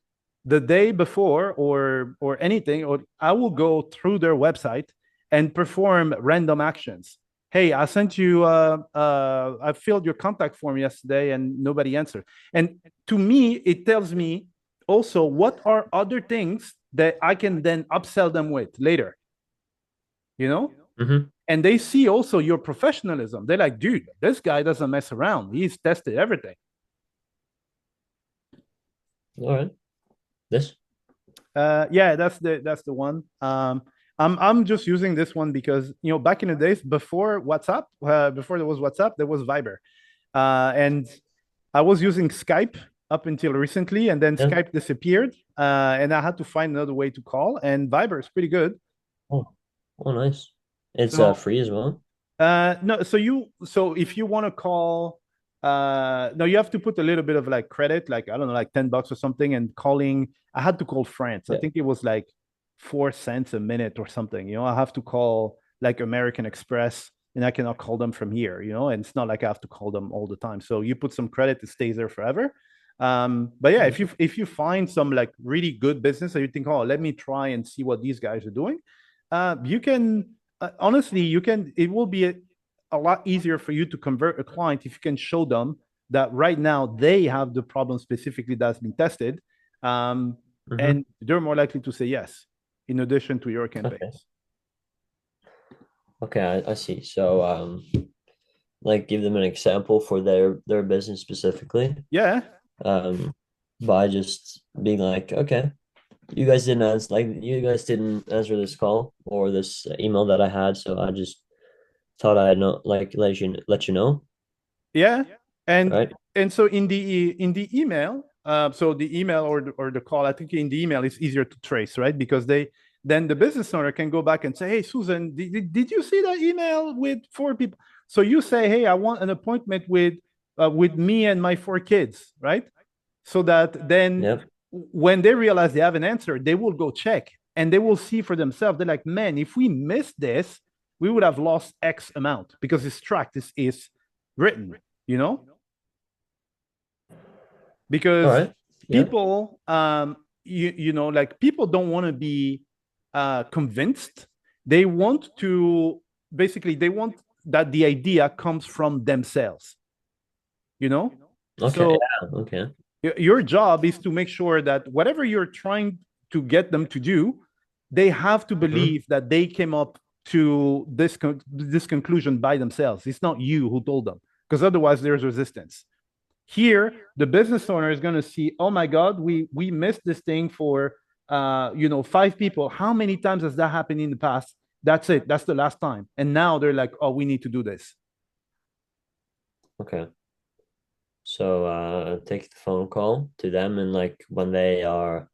the day before or anything, or I will go through their website and perform random actions. Hey, I sent you, I filled your contact form yesterday and nobody answered. And to me, it tells me also what are other things that I can then upsell them with later, you know? hmm And they see also your professionalism. They're like, dude, this guy doesn't mess around. He's tested everything. All right. This. Yeah, that's the one. I'm just using this one because back in the days before WhatsApp, before there was WhatsApp, there was Viber, and I was using Skype up until recently, and then Yeah. Skype disappeared, and I had to find another way to call. And Viber is pretty good. Oh, oh, nice. It's So free as well. no, so if you want to call, no, you have to put a little bit of like credit, like I don't know, like $10 or something, and calling. I had to call France. I Yeah. think it was like 4 cents a minute or something. I have to call like American Express, and I cannot call them from here. And it's not like I have to call them all the time. So you put some credit, it stays there forever. But yeah, Yeah. if you find some like really good business, and you think, oh, let me try and see what these guys are doing, you can honestly, it will be a lot easier for you to convert a client if you can show them that right now they have the problem specifically that's been tested, um, hmm and they're more likely to say yes in addition to your Okay. campaigns. Okay, I see. So like give them an example for their business specifically. Yeah. Um, by just being like, okay, you guys didn't answer this call or this email that I had, so I just thought I'd not like let you know, Yeah, and right? and so in the email, so the email or the call, I think in the email is easier to trace, right? Because then the business owner can go back and say, hey, Susan, did you see that email with 4 people? So you say, hey, I want an appointment with me and my 4 kids, right? So that then Yep. when they realize they have an answer, they will go check and they will see for themselves. They're like, man, if we missed this, we would have lost X amount because it's tracked, this is written, you know? All Because right. Yeah. people, like people don't want to be convinced. They want to, basically, they want that the idea comes from themselves, you know? Okay. So Yeah. Okay. your job is to make sure that whatever you're trying to get them to do, they have to hmm believe that they came up to this conclusion by themselves. It's not you who told them, because otherwise there's resistance. Here, the business owner is going to see, oh my God, we missed this thing for five people. How many times has that happened in the past? That's it. That's the last time. And now they're like, oh, we need to do this. Okay. So take the phone call to them and like when they are,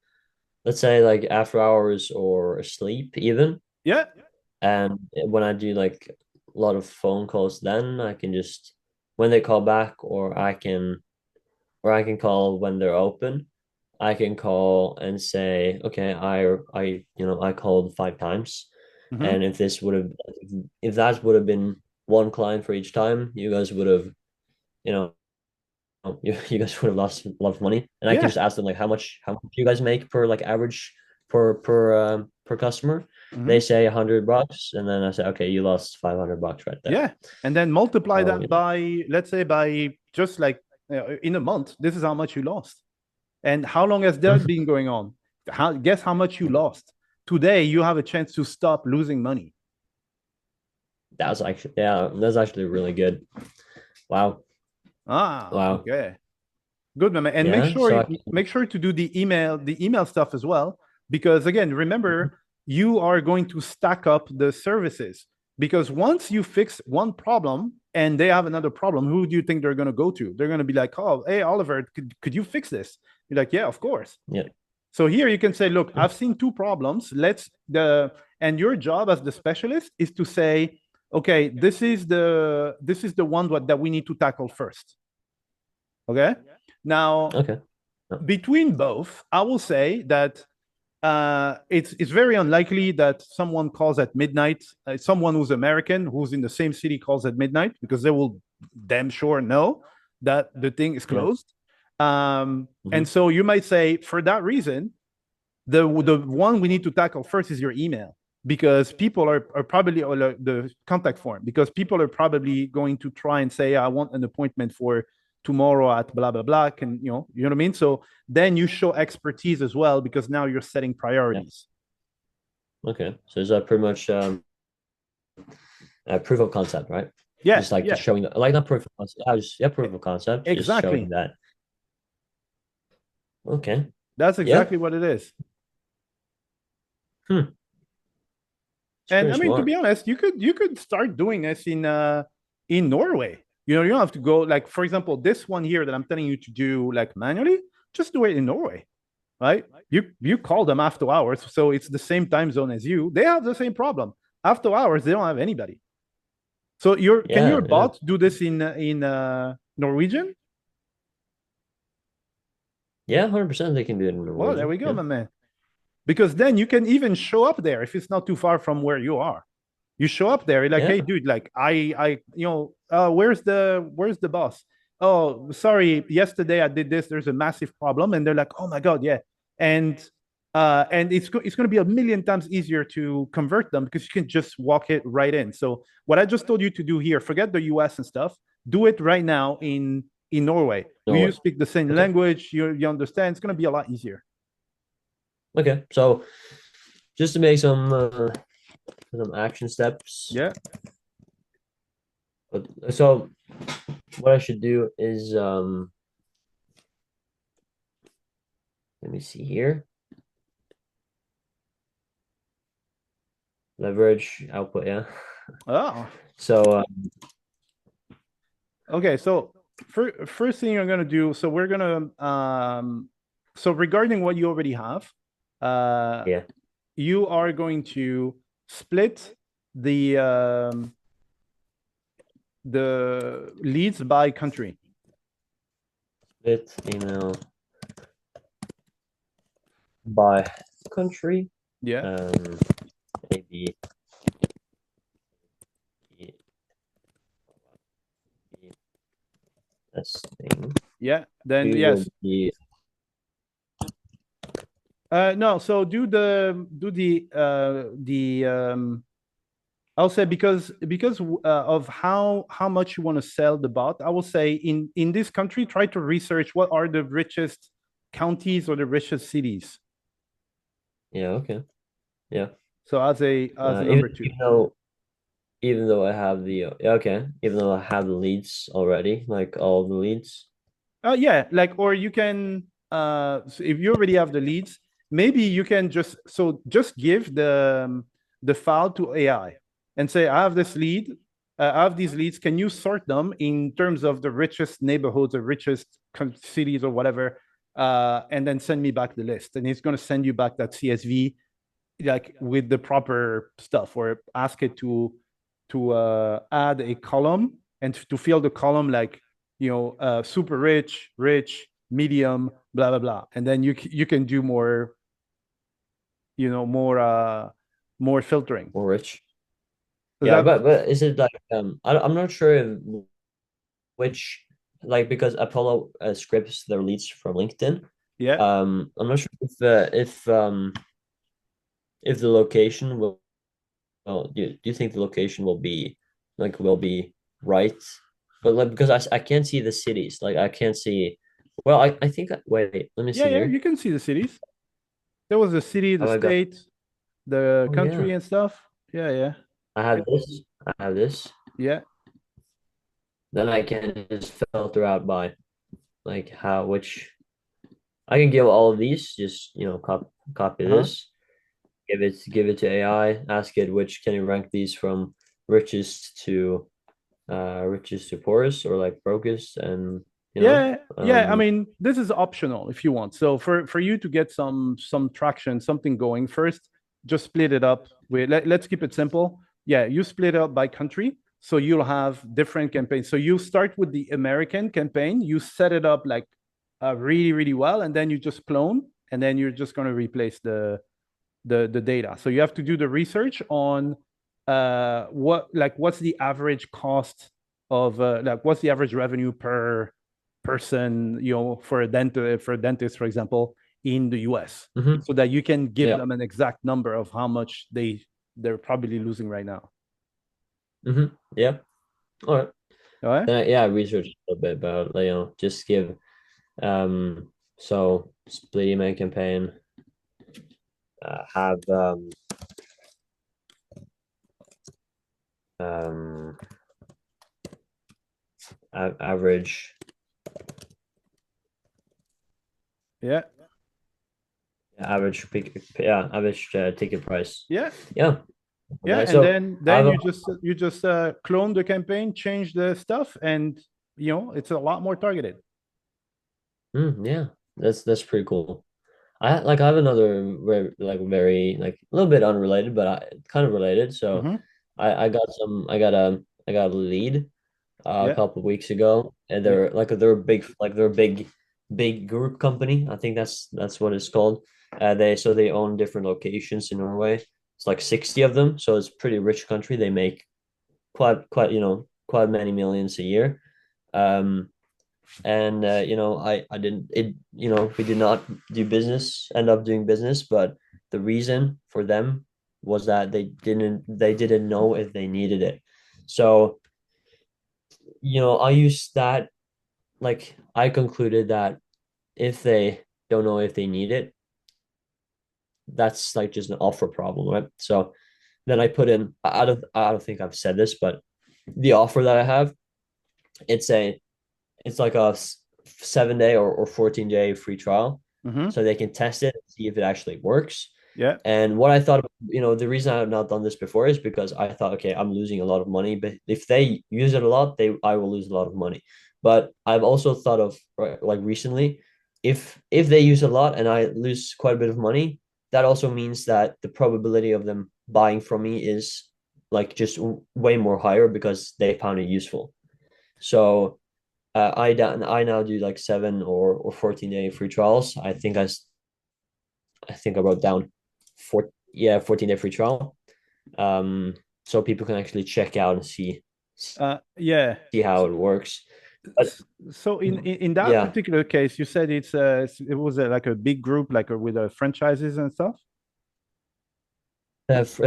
let's say like after hours or asleep even. Yeah. And when I do like a lot of phone calls, then I can just when they call back, or I can call when they're open. I can call and say, okay, I called 5 times, Mm-hmm. and if that would have been one client for each time, you guys would have, you know, you guys would have lost a lot of money. And I can Yeah. just ask them like how much you guys make per like average per customer. They Mm-hmm. say $100, and then I say, okay, you lost $500 right there. Yeah. And then multiply So that by, let's say, by just like in a month, this is how much you lost. And how long has that been going on? Guess how much you lost? Today, you have a chance to stop losing money. that's actually really good. Wow. Ah, Wow. okay. Good, man. And Yeah. So I make sure to do the email stuff as well, because again, remember you are going to stack up the services. Because once you fix one problem and they have another problem, who do you think they're going to go to? They're going to be like, "Oh, hey, Oliver, could you fix this?" You're like, "Yeah, of course." yeah. So here you can say, "Look, I've seen two problems. And your job as the specialist is to say, okay, this is the one that we need to tackle first." Okay. Now, Okay. between both, I will say that it's very unlikely that someone calls at midnight. Someone who's American who's in the same city calls at midnight because they will damn sure know that the thing is Yeah. closed. And Hmm. so you might say, for that reason, the one we need to tackle first is your email because people are probably or the contact form because people are probably going to try and say I want an appointment for tomorrow at blah blah blah and you know what I mean. So then you show expertise as well because now you're setting Yeah. priorities. Okay. So is that pretty much proof of concept, right? Yeah, Just like yeah, just showing like not proof of concept. I was yeah, proof of concept, just showing exactly. that. Okay. That's Yeah. exactly what it is. Hmm. It's And pretty I mean, to be smart. honest, you could start doing this in Norway. You don't have to go like, for example, this one here that I'm telling you to do like manually. Just do it in Norway, right? You call them after hours, so it's the same time zone as you. They have the same problem. After hours, they don't have anybody. So can Yeah. your Yeah. bot do this in Norwegian? Yeah. 100% they can do it in Well, there Norwegian. we go, Yeah. my man. Because then you can even show up there if it's not too far from where you are. You show up there, you're like, hey, Yeah. dude, like where's the boss? Oh, sorry, yesterday I did this. There's a massive problem, and they're like, oh my god, yeah, and it's going to be a million times easier to convert them because you can just walk it right in. So what I just told you to do here, forget the US and stuff, do it right now in Norway. You Norway. speak the same Okay. language, you understand. It's going to be a lot easier. Okay. So just to make some action steps. Yeah. So what I should do is let me see here. Leverage output, yeah. Oh, So okay. So first thing I'm gonna do. So we're gonna So regarding what you already have, uh, yeah, you are going to split the leads by country. bit email by country. Yeah. Maybe testing. Yeah. Then We will yes. be No. So do the I'll say because of how much you want to sell the bot. I will say in this country, try to research what are the richest counties or the richest cities. yeah, okay. Yeah. So as a Even number two. even though I have the yeah, okay, even though I have the leads already, like all the leads. Yeah, like or you can so if you already have the leads, maybe you can just give the file to AI and say, I have this lead, I have these leads. Can you sort them in terms of the richest neighborhoods or richest cities or whatever, and then send me back the list. And it's going to send you back that CSV like with the proper stuff, or ask it to add a column and to fill the column like super rich, rich, medium, blah blah blah, and then you can do more, more filtering. More rich. Does Yeah, that? but is it like I'm not sure which, like, because Apollo scripts their leads from LinkedIn. Yeah. I'm not sure if the location will, well, do you think the location will be right? But like, because I can't see the cities. Like I can't see. Well, I think wait, let me Yeah, see yeah, here. you can see the cities. There was the city, the Have I got? state, the Oh country yeah, and stuff. Yeah, yeah, I have this. I have this. yeah. Then I can just filter out by like how which I can give all of these. Just copy Uh-huh. this. Give it to AI. Ask it which can you rank these from richest to poorest, or like brokest, and you know Yeah, yeah. I um mean, this is optional if you want. So for you to get some traction, something going, first, just split it up. Let's keep it simple. Yeah, you split it up by country. So you'll have different campaigns. So you start with the American campaign, you set it up like really, really well, and then you just clone, and then you're just going to replace the data. So you have to do the research on what's the average cost of like what's the average revenue per person, for a dentist, for example, in the US, mhm, so that you can give yeah, them an exact number of how much they're probably losing right now. yeah, all right. All right. Then yeah, I researched a little bit about, just give so split email campaign, have um average, Yeah. average ticket price. Yeah. Yeah. Yeah. Okay, And so I then have a you just clone the campaign, change the stuff, and it's a lot more targeted. yeah, that's pretty cool. I have another very like a little bit unrelated, but kind of related. So Hmm. I got a lead a Yeah. couple of weeks ago, and Yeah. they're a big group company. I think that's what it's called. They own different locations in Norway. It's like 60 of them, so it's a pretty rich country. They make quite many millions a year. Um, and I didn't it we did not end up doing business, but the reason for them was that they didn't know if they needed it. So I used that, like, I concluded that if they don't know if they need it, that's like just an offer problem, right? So then I put in, I don't think I've said this, but the offer that I have, it's a it's like a 7 day or 14-day free trial, Hmm. so they can test it and see if it actually works. Yeah. And what I thought, the reason I have not done this before is because I thought, okay, I'm losing a lot of money, but if they use it a lot, I will lose a lot of money. But I've also thought of, right, like recently, if they use a lot and I lose quite a bit of money, that also means that the probability of them buying from me is like just way more higher because they found it useful. So I now do like 7 or 14-day free trials. I think I wrote down 14-day free trial. Um, so people can actually check out and Yeah. see how it works. But So in that yeah, particular case, you said it was like a big group, like with franchises and stuff.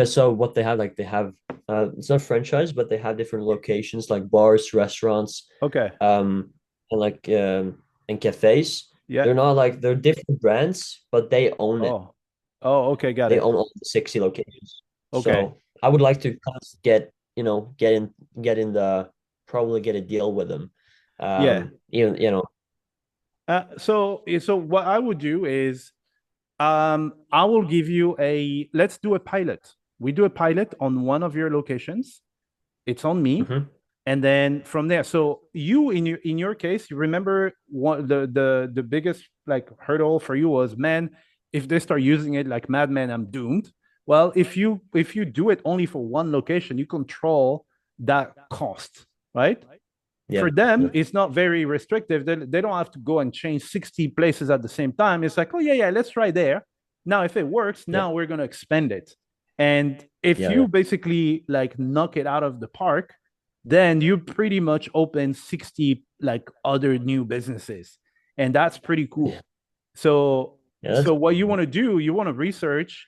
so what they have, like, they have, it's not franchise, but they have different locations like bars, restaurants, Okay. um, and cafes. Yeah. They're different brands, but they own it. Oh. Oh. Okay. Got They it. own all the 60 locations. Okay. So I would like to kind of get in the probably get a deal with them. Yeah. Even So what I would do is I will give you let's do a pilot. We do a pilot on one of your locations. It's on me. Hmm. And then from there, so you in your case, you remember what the biggest like hurdle for you was, man, if they start using it like madman, I'm doomed. Well, if you do it only for one location, you control that cost, right? Yeah. For them, Yeah. it's not very restrictive. They don't have to go and change 60 places at the same time. It's like, oh yeah, yeah, let's try there. Now, if it works, Yeah. now we're gonna expand it. And if Yeah. you basically like knock it out of the park, then you pretty much open 60 like other new businesses. And that's pretty Yeah. cool. So Yeah. That's so what you want to do, you want to research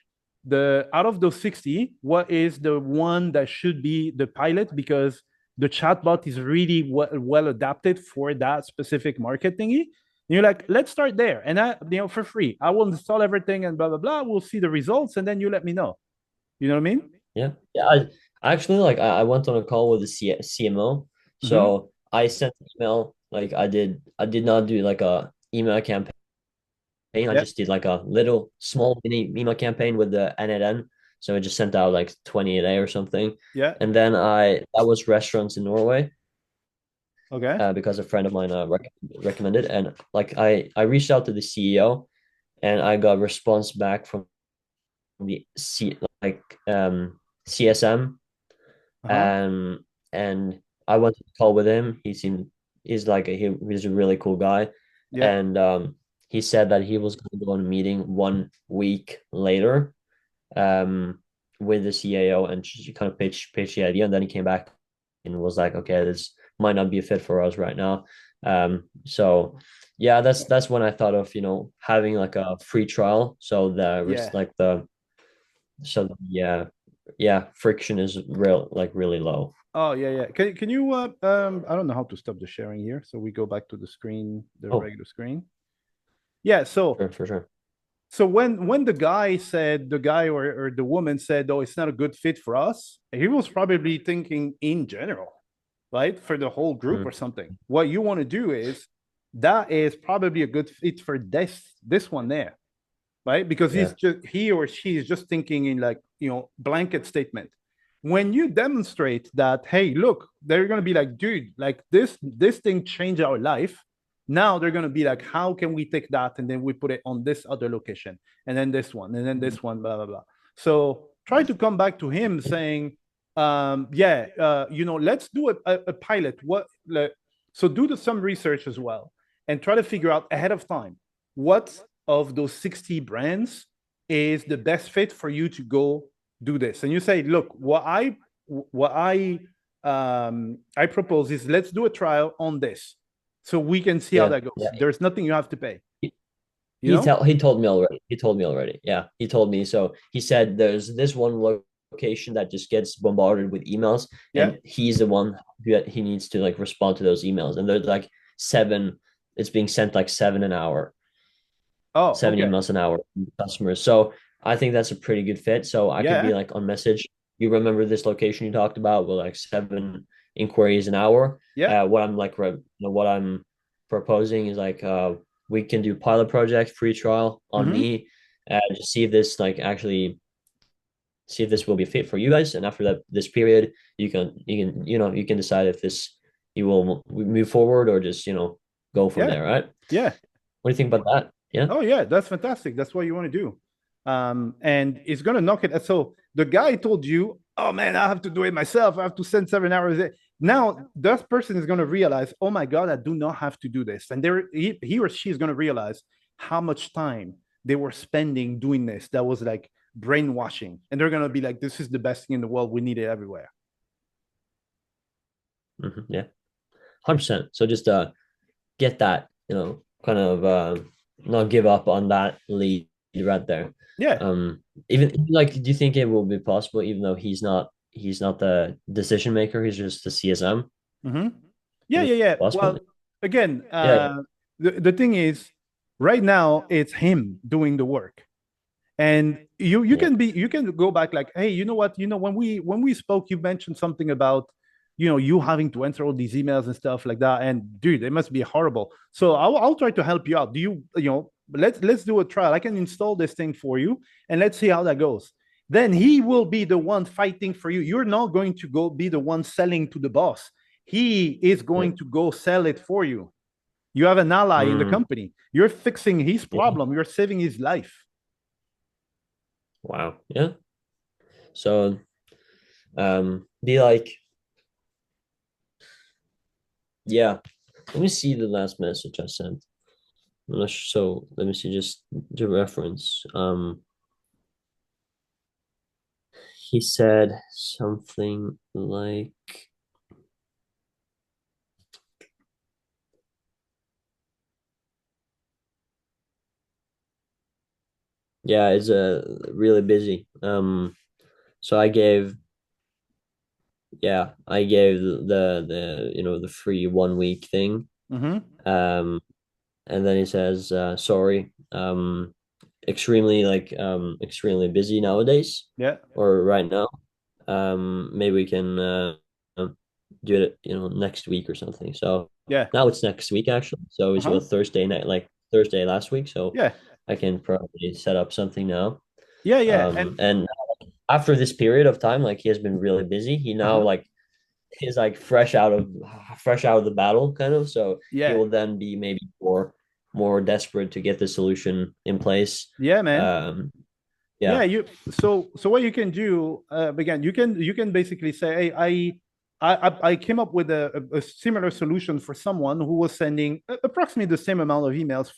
the out of those 60, what is the one that should be the pilot, because the chatbot is really well adapted for that specific market thingy. And you're like, let's start there. And for free. I will install everything and blah blah blah. We'll see the results and then you let me know. You know what I mean? yeah. Yeah. I actually like I went on a call with the CMO. Mm-hmm. So I sent an email. Like I did not do like a email campaign. I Yeah. just did like a little small mini email campaign with the NNN. So I just sent out like 20 a day or something. Yeah. And then that was restaurants in Norway, Okay. because a friend of mine recommended. And like I reached out to the CEO and I got response back from the CSM. Uh-huh. Um and I went to the call with him. He's a really cool guy. Yeah. And he said that he was going to go on a meeting 1 week later, um, with the CAO, and she kind of pitched the idea, and then he came back and was like, okay, this might not be a fit for us right now. So yeah, that's when I thought of, having like a free trial, so the risk, Yeah. like yeah, yeah, friction is really low. Oh yeah, yeah. Can you I don't know how to stop the sharing here. So we go back to the screen, the Oh, regular screen. Yeah, so for sure. when the guy or the woman said, "Oh, it's not a good fit for us," he was probably thinking in general, right? For the whole group or Mm, something. What you want to do is that is probably a good fit for this one there, right? Because yeah. he or she is just thinking in like, blanket statement. When you demonstrate that, hey, look, they're gonna be like, dude, like this thing changed our life. Now they're gonna be like, how can we take that and then we put it on this other location and then this one and then this one, blah blah blah. So try to come back to him saying, yeah, let's do a pilot. So do some research as well and try to figure out ahead of time what of those 60 brands is the best fit for you to go do this. And you say, look, what I propose is let's do a trial on this so we can see how Yeah. that goes. Yeah. There's nothing you have to pay, He, you know? he told me already. He told me already. Yeah, he told me. So he said there's this one location that just gets bombarded with emails, Yeah. and he's the one who he needs to like respond to those emails. And there's like seven. It's being sent like Oh, seven okay. emails an hour from customers. So I think that's a pretty good fit. So I could be Yeah. like on message. You remember this location you talked about with like 7 inquiries an hour? Yeah. What I'm proposing is like, we can do pilot project, free trial on Mm-hmm. me, just see if this like actually see if this will be a fit for you guys. And after this period, you can decide if this you will move forward or just go from Yeah. there, right? Yeah. What do you think about that? Yeah. Oh yeah, that's fantastic. That's what you want to do. And it's gonna knock it. So the guy told you, "Oh man, I have to do it myself. I have to send 7 hours." Now that person is gonna realize, "Oh my god, I do not have to do this," and he or she is gonna realize how much time they were spending doing this. That was like brainwashing, and they're gonna be like, "This is the best thing in the world. We need it everywhere." Yeah. 100%. So just get that, kind of not give up on that lead right there. Yeah. Even like, do you think it will be possible, even though he's not the decision maker, he's just the CSM? Mm-hmm. Yeah, Think yeah, it's yeah. possible? Well, again, Yeah, the thing is, right now it's him doing the work, and yeah, you can go back like, hey, you know what, when we spoke, you mentioned something about you having to answer all these emails and stuff like that, and dude, it must be horrible. So I'll try to help you out. Do you let's do a trial. I can install this thing for you, and let's see how that goes. Then he will be the one fighting for you. You're not going to go be the one selling to the boss. He is Yeah. going to go sell it for you. You have an ally in the Mm, company. You're fixing his yeah. problem. You're saving his life. Wow. Yeah. So, be like, yeah. Let me see the last message I sent. So let me see just the reference. He said something like, yeah, it's really busy. So I gave the the free 1 week thing. Mm-hmm. Um, and then he says, sorry, extremely busy nowadays Yeah. or right now. Maybe we can do it, next week or something. So Yeah. now it's next week actually. So it's Uh-huh. what Thursday night, like Thursday last week. So Yeah. I can probably set up something now. Yeah. Yeah. And And after this period of time, like he has been really busy. He now uh-huh. like he's like fresh out of the battle, kind of. So he Yeah. will then be maybe more desperate to get the solution in place. Yeah, man. Um, Yeah, yeah. so what you can do, again, you can basically say, hey, I came up with a similar solution for someone who was sending approximately the same amount of emails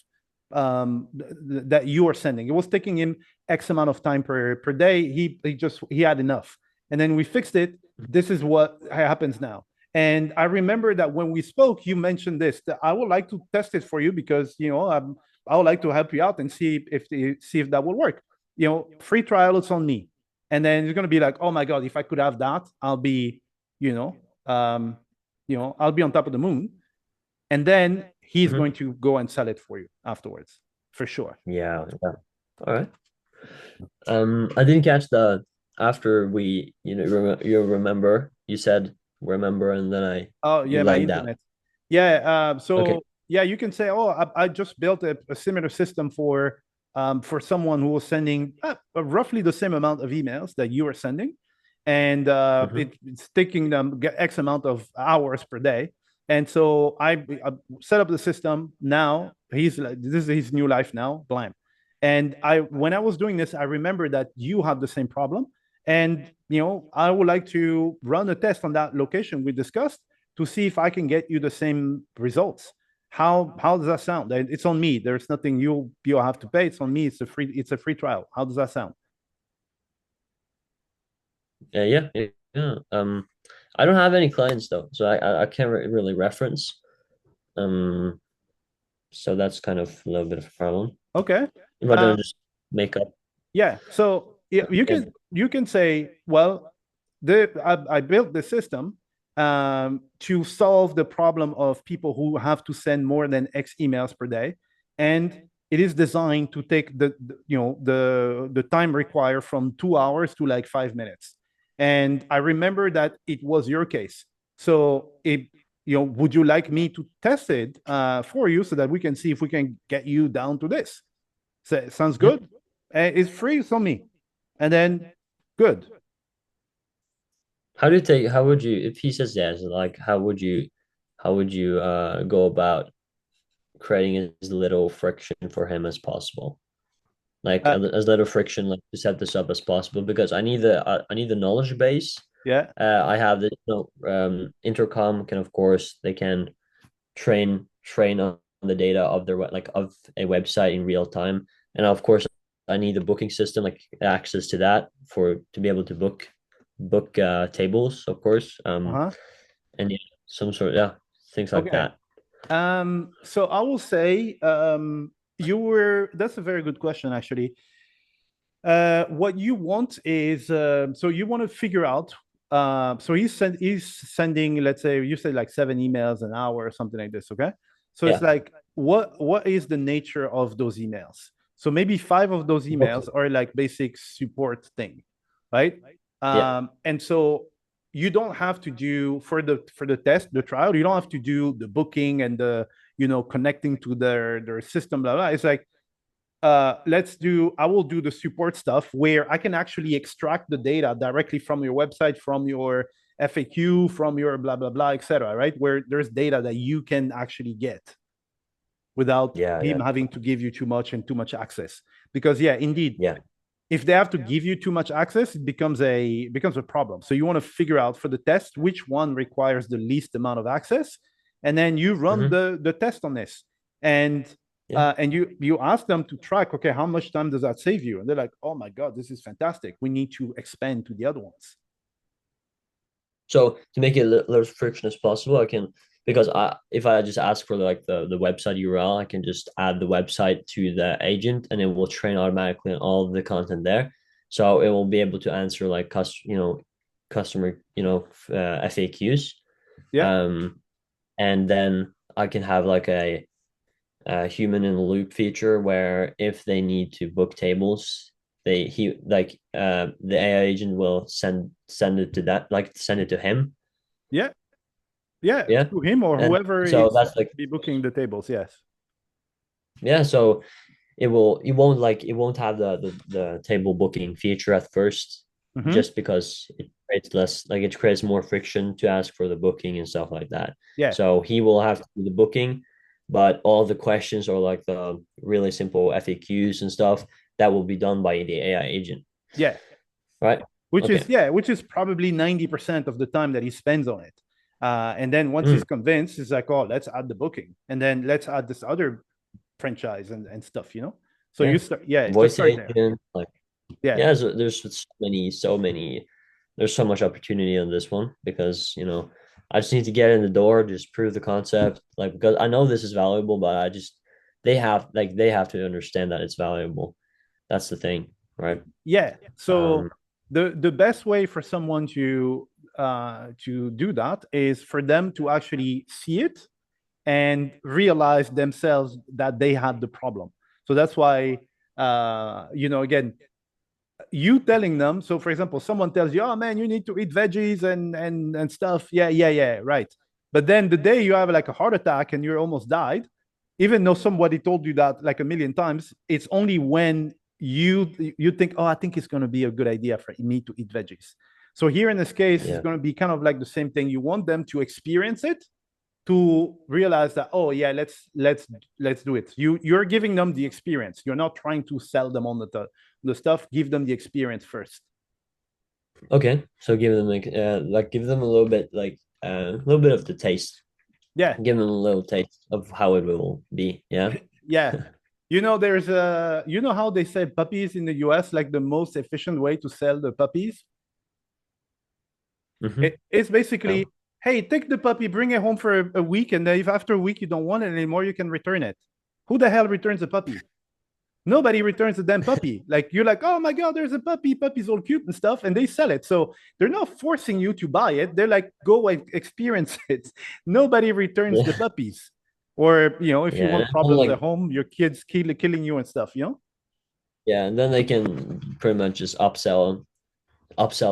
that you are sending. It was taking him X amount of time per day. He had enough, and then we fixed it. This is what happens now. And I remember that when we spoke, you mentioned this, that I would like to test it for you because I would like to help you out and see if that will work. Free trial, it's on me. And then it's going to be like, oh my God, if I could have that, I'll be, you know, um, I'll be on top of the moon. And then he's Mhm. going to go and sell it for you afterwards, for sure. Yeah. Yeah. All right. I didn't catch the after we, you remember, you said remember, and then Oh you yeah, my lagged out. internet. Yeah. Okay. So yeah, you can say, oh, I just built a similar system for someone who was sending roughly the same amount of emails that you are sending, and Hmm. it's taking them X amount of hours per day. And so I set up the system. Now he's like, this is his new life now, blam. And when I was doing this, I remember that you have the same problem, and I would like to run a test on that location we discussed to see if I can get you the same results. How does that sound? It's on me. There's nothing you'll have to pay. It's on me. It's a free trial. How does that sound? Yeah. Yeah. Yeah. I don't have any clients though, so I can't really reference. Um, so that's kind of a little bit of a problem. Okay. If I Uh, don't just make up. yeah. So yeah, you Yeah. can you can say, well, I built the system to solve the problem of people who have to send more than X emails per day, and it is designed to take the time required from 2 hours to like 5 minutes. And I remember that it was your case. So would you like me to test it for you so that we can see if we can get you down to this? So, sounds Yeah. good. It's free, it's on me. And then good. How would you, if he says yes, like how would you go about creating as little friction for him as possible? Like Uh, as little friction like to set this up as possible because I need the knowledge base. yeah. I have the intercom can of course they can train on the data of like of a website in real time, and of course I need the booking system like access to that for to be able to book tables of course, Uh-huh. and yeah, some sort yeah things like Okay. that. So I will say, that's a very good question, actually. What you want is, so you want to figure out, so he's sending, let's say you say like 7 emails an hour or something like this. Okay. So it's Yeah. like, what is the nature of those emails? So maybe 5 of those emails Okay. are like basic support thing, right? Yeah. And so you don't have to do for the test, the trial, you don't have to do the booking and the connecting to their system, blah blah. It's like I will do the support stuff where I can actually extract the data directly from your website, from your FAQ, from your blah blah blah, etc. Right, where there's data that you can actually get without Yeah, him yeah, having to give you too much and too much access. Because yeah, indeed, yeah. if they have to give you too much access, it becomes a problem. So you want to figure out for the test which one requires the least amount of access, and then you run Hmm. the test on this, and Yeah. you ask them to track. Okay, how much time does that save you? And they're like, oh my god, this is fantastic. We need to expand to the other ones. So to make it less friction as possible, I can because if I just ask for like the website URL, I can just add the website to the agent, and it will train automatically on all of the content there. So it will be able to answer like customer FAQs, Yeah, and then I can have like a human in the loop feature where if they need to book tables, the AI agent will send it to that, like send it to him. yeah, yeah. Yeah. To him or And whoever so is that's supposed like, to be booking the tables. Yes. yeah, so it won't have the table booking feature at first, Mm-hmm. just because it creates more friction to ask for the booking and stuff like that. Yeah. So he will have to do the booking, but all the questions or like the really simple FAQs and stuff that will be done by the AI agent, Yeah. right? which is Okay. yeah, which is probably 90% of the time that he spends on it. And then once he's Mm, convinced, he's like, oh, let's add the booking, and then let's add this other franchise and stuff. So you yeah. start, yeah, just Voice start there. agent, like Yeah, yeah, there's so many, there's so much opportunity on this one because, I just need to get in the door, just prove the concept. Like, because I know this is valuable, but they have to understand that it's valuable. That's the thing, right? yeah. So Um, the best way for someone to do that is for them to actually see it and realize themselves that they had the problem. So that's why again, you telling them. So for example, someone tells you, oh man, you need to eat veggies and stuff. Yeah, yeah, yeah, right. But then the day you have like a heart attack and you almost died, even though somebody told you that like a million times, it's only when you think, oh, I think it's going to be a good idea for me to eat veggies. So here in this case, it's yeah. going to be kind of like the same thing. You want them to experience it, to realize that, oh yeah, let's do it. You're giving them the experience. You're not trying to sell them on the stuff. Give them the experience first. Okay. So give them give them a little bit a little bit of the taste. Yeah, Give them a little taste of how it will be. Yeah. yeah. There's how they say puppies in the US, like the most efficient way to sell the puppies. Mm-hmm. It's Oh. basically, hey, take the puppy, bring it home for a week, and then if after a week you don't want it anymore, you can return it. Who the hell returns a puppy? Nobody returns a damn puppy. Like you're like, oh my god, there's a puppy. Puppy's all cute and stuff, and they sell it. So they're not forcing you to buy it. They're like, go experience it. Nobody returns the Yeah. puppies. Or if you Yeah. And want then, problems at like, home, your kids killing you and stuff. yeah, and then they can pretty much just upsell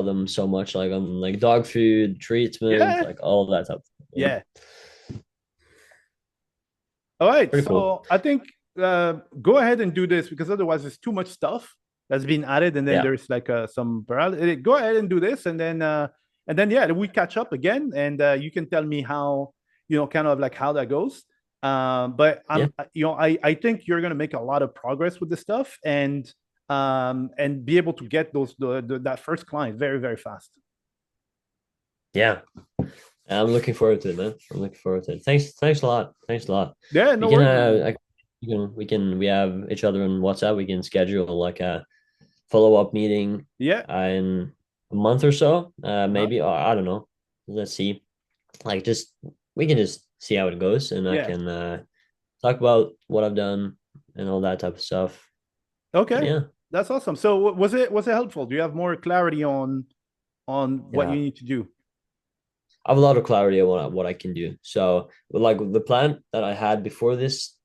them so much, like on like dog food, treatment, Yeah, like all that stuff. yeah. All right. Pretty cool. So I think go ahead and do this because otherwise there's too much stuff that's been added, and then Yeah. there's like some paralysis. Go ahead and do this, and then yeah, we catch up again, and you can tell me how kind of like how that goes. But Yeah. I think you're gonna make a lot of progress with this stuff, and be able to get that first client very very fast. Yeah. I'm looking forward to it, man. I'm looking forward to it. Thanks a lot. Thanks a lot. Yeah, We no can worries, man. we have each other on WhatsApp. We can schedule like a follow-up meeting Yeah. in a month or so. Uh-huh. Maybe, or I don't know. Let's see. Like just we can just see how it goes, and I Yeah. can talk about what I've done and all that type of stuff. And Okay. yeah, That's awesome. So was it helpful? Do you have more clarity on what you yeah, need to do? I have a lot of clarity on what I can do. So, like the plan that I had before this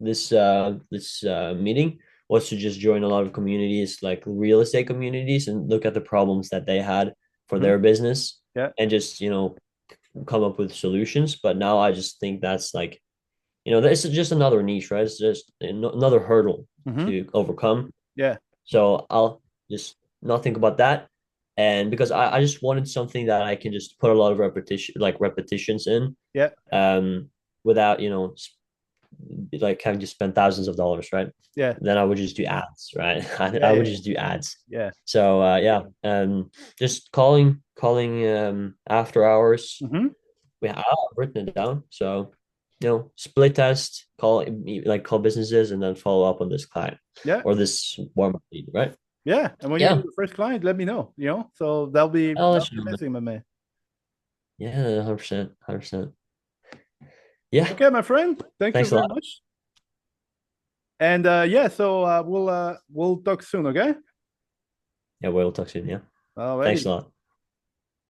meeting was to just join a lot of communities, like real estate communities, and look at the problems that they had for Mhm. their business, Yeah. and just come up with solutions. But now I just think that's like this is just another niche, right? It's just another hurdle Mm-hmm. to overcome. Yeah. So I'll just not think about that. And because I just wanted something that I can just put a lot of repetitions in, Yeah. um, without, like having to spend thousands of dollars, right? Yeah. Then I would just do ads, right? Yeah. I Yeah. would just do ads. Yeah. So yeah, just calling after hours. Mm-hmm. I've written it down. So split test, call businesses, and then follow up on this client Yeah. or this warm up lead, right? Yeah. And when you Yeah, get your first client, let me know. So I'll that'll let you be know. amazing, my man. Yeah, 100%, 100%. Yeah, Okay, my friend. Thank you thanks a very lot. much. And yeah, so we'll talk soon. Okay. Yeah, we'll talk soon. Yeah, thanks Alrighty. a lot.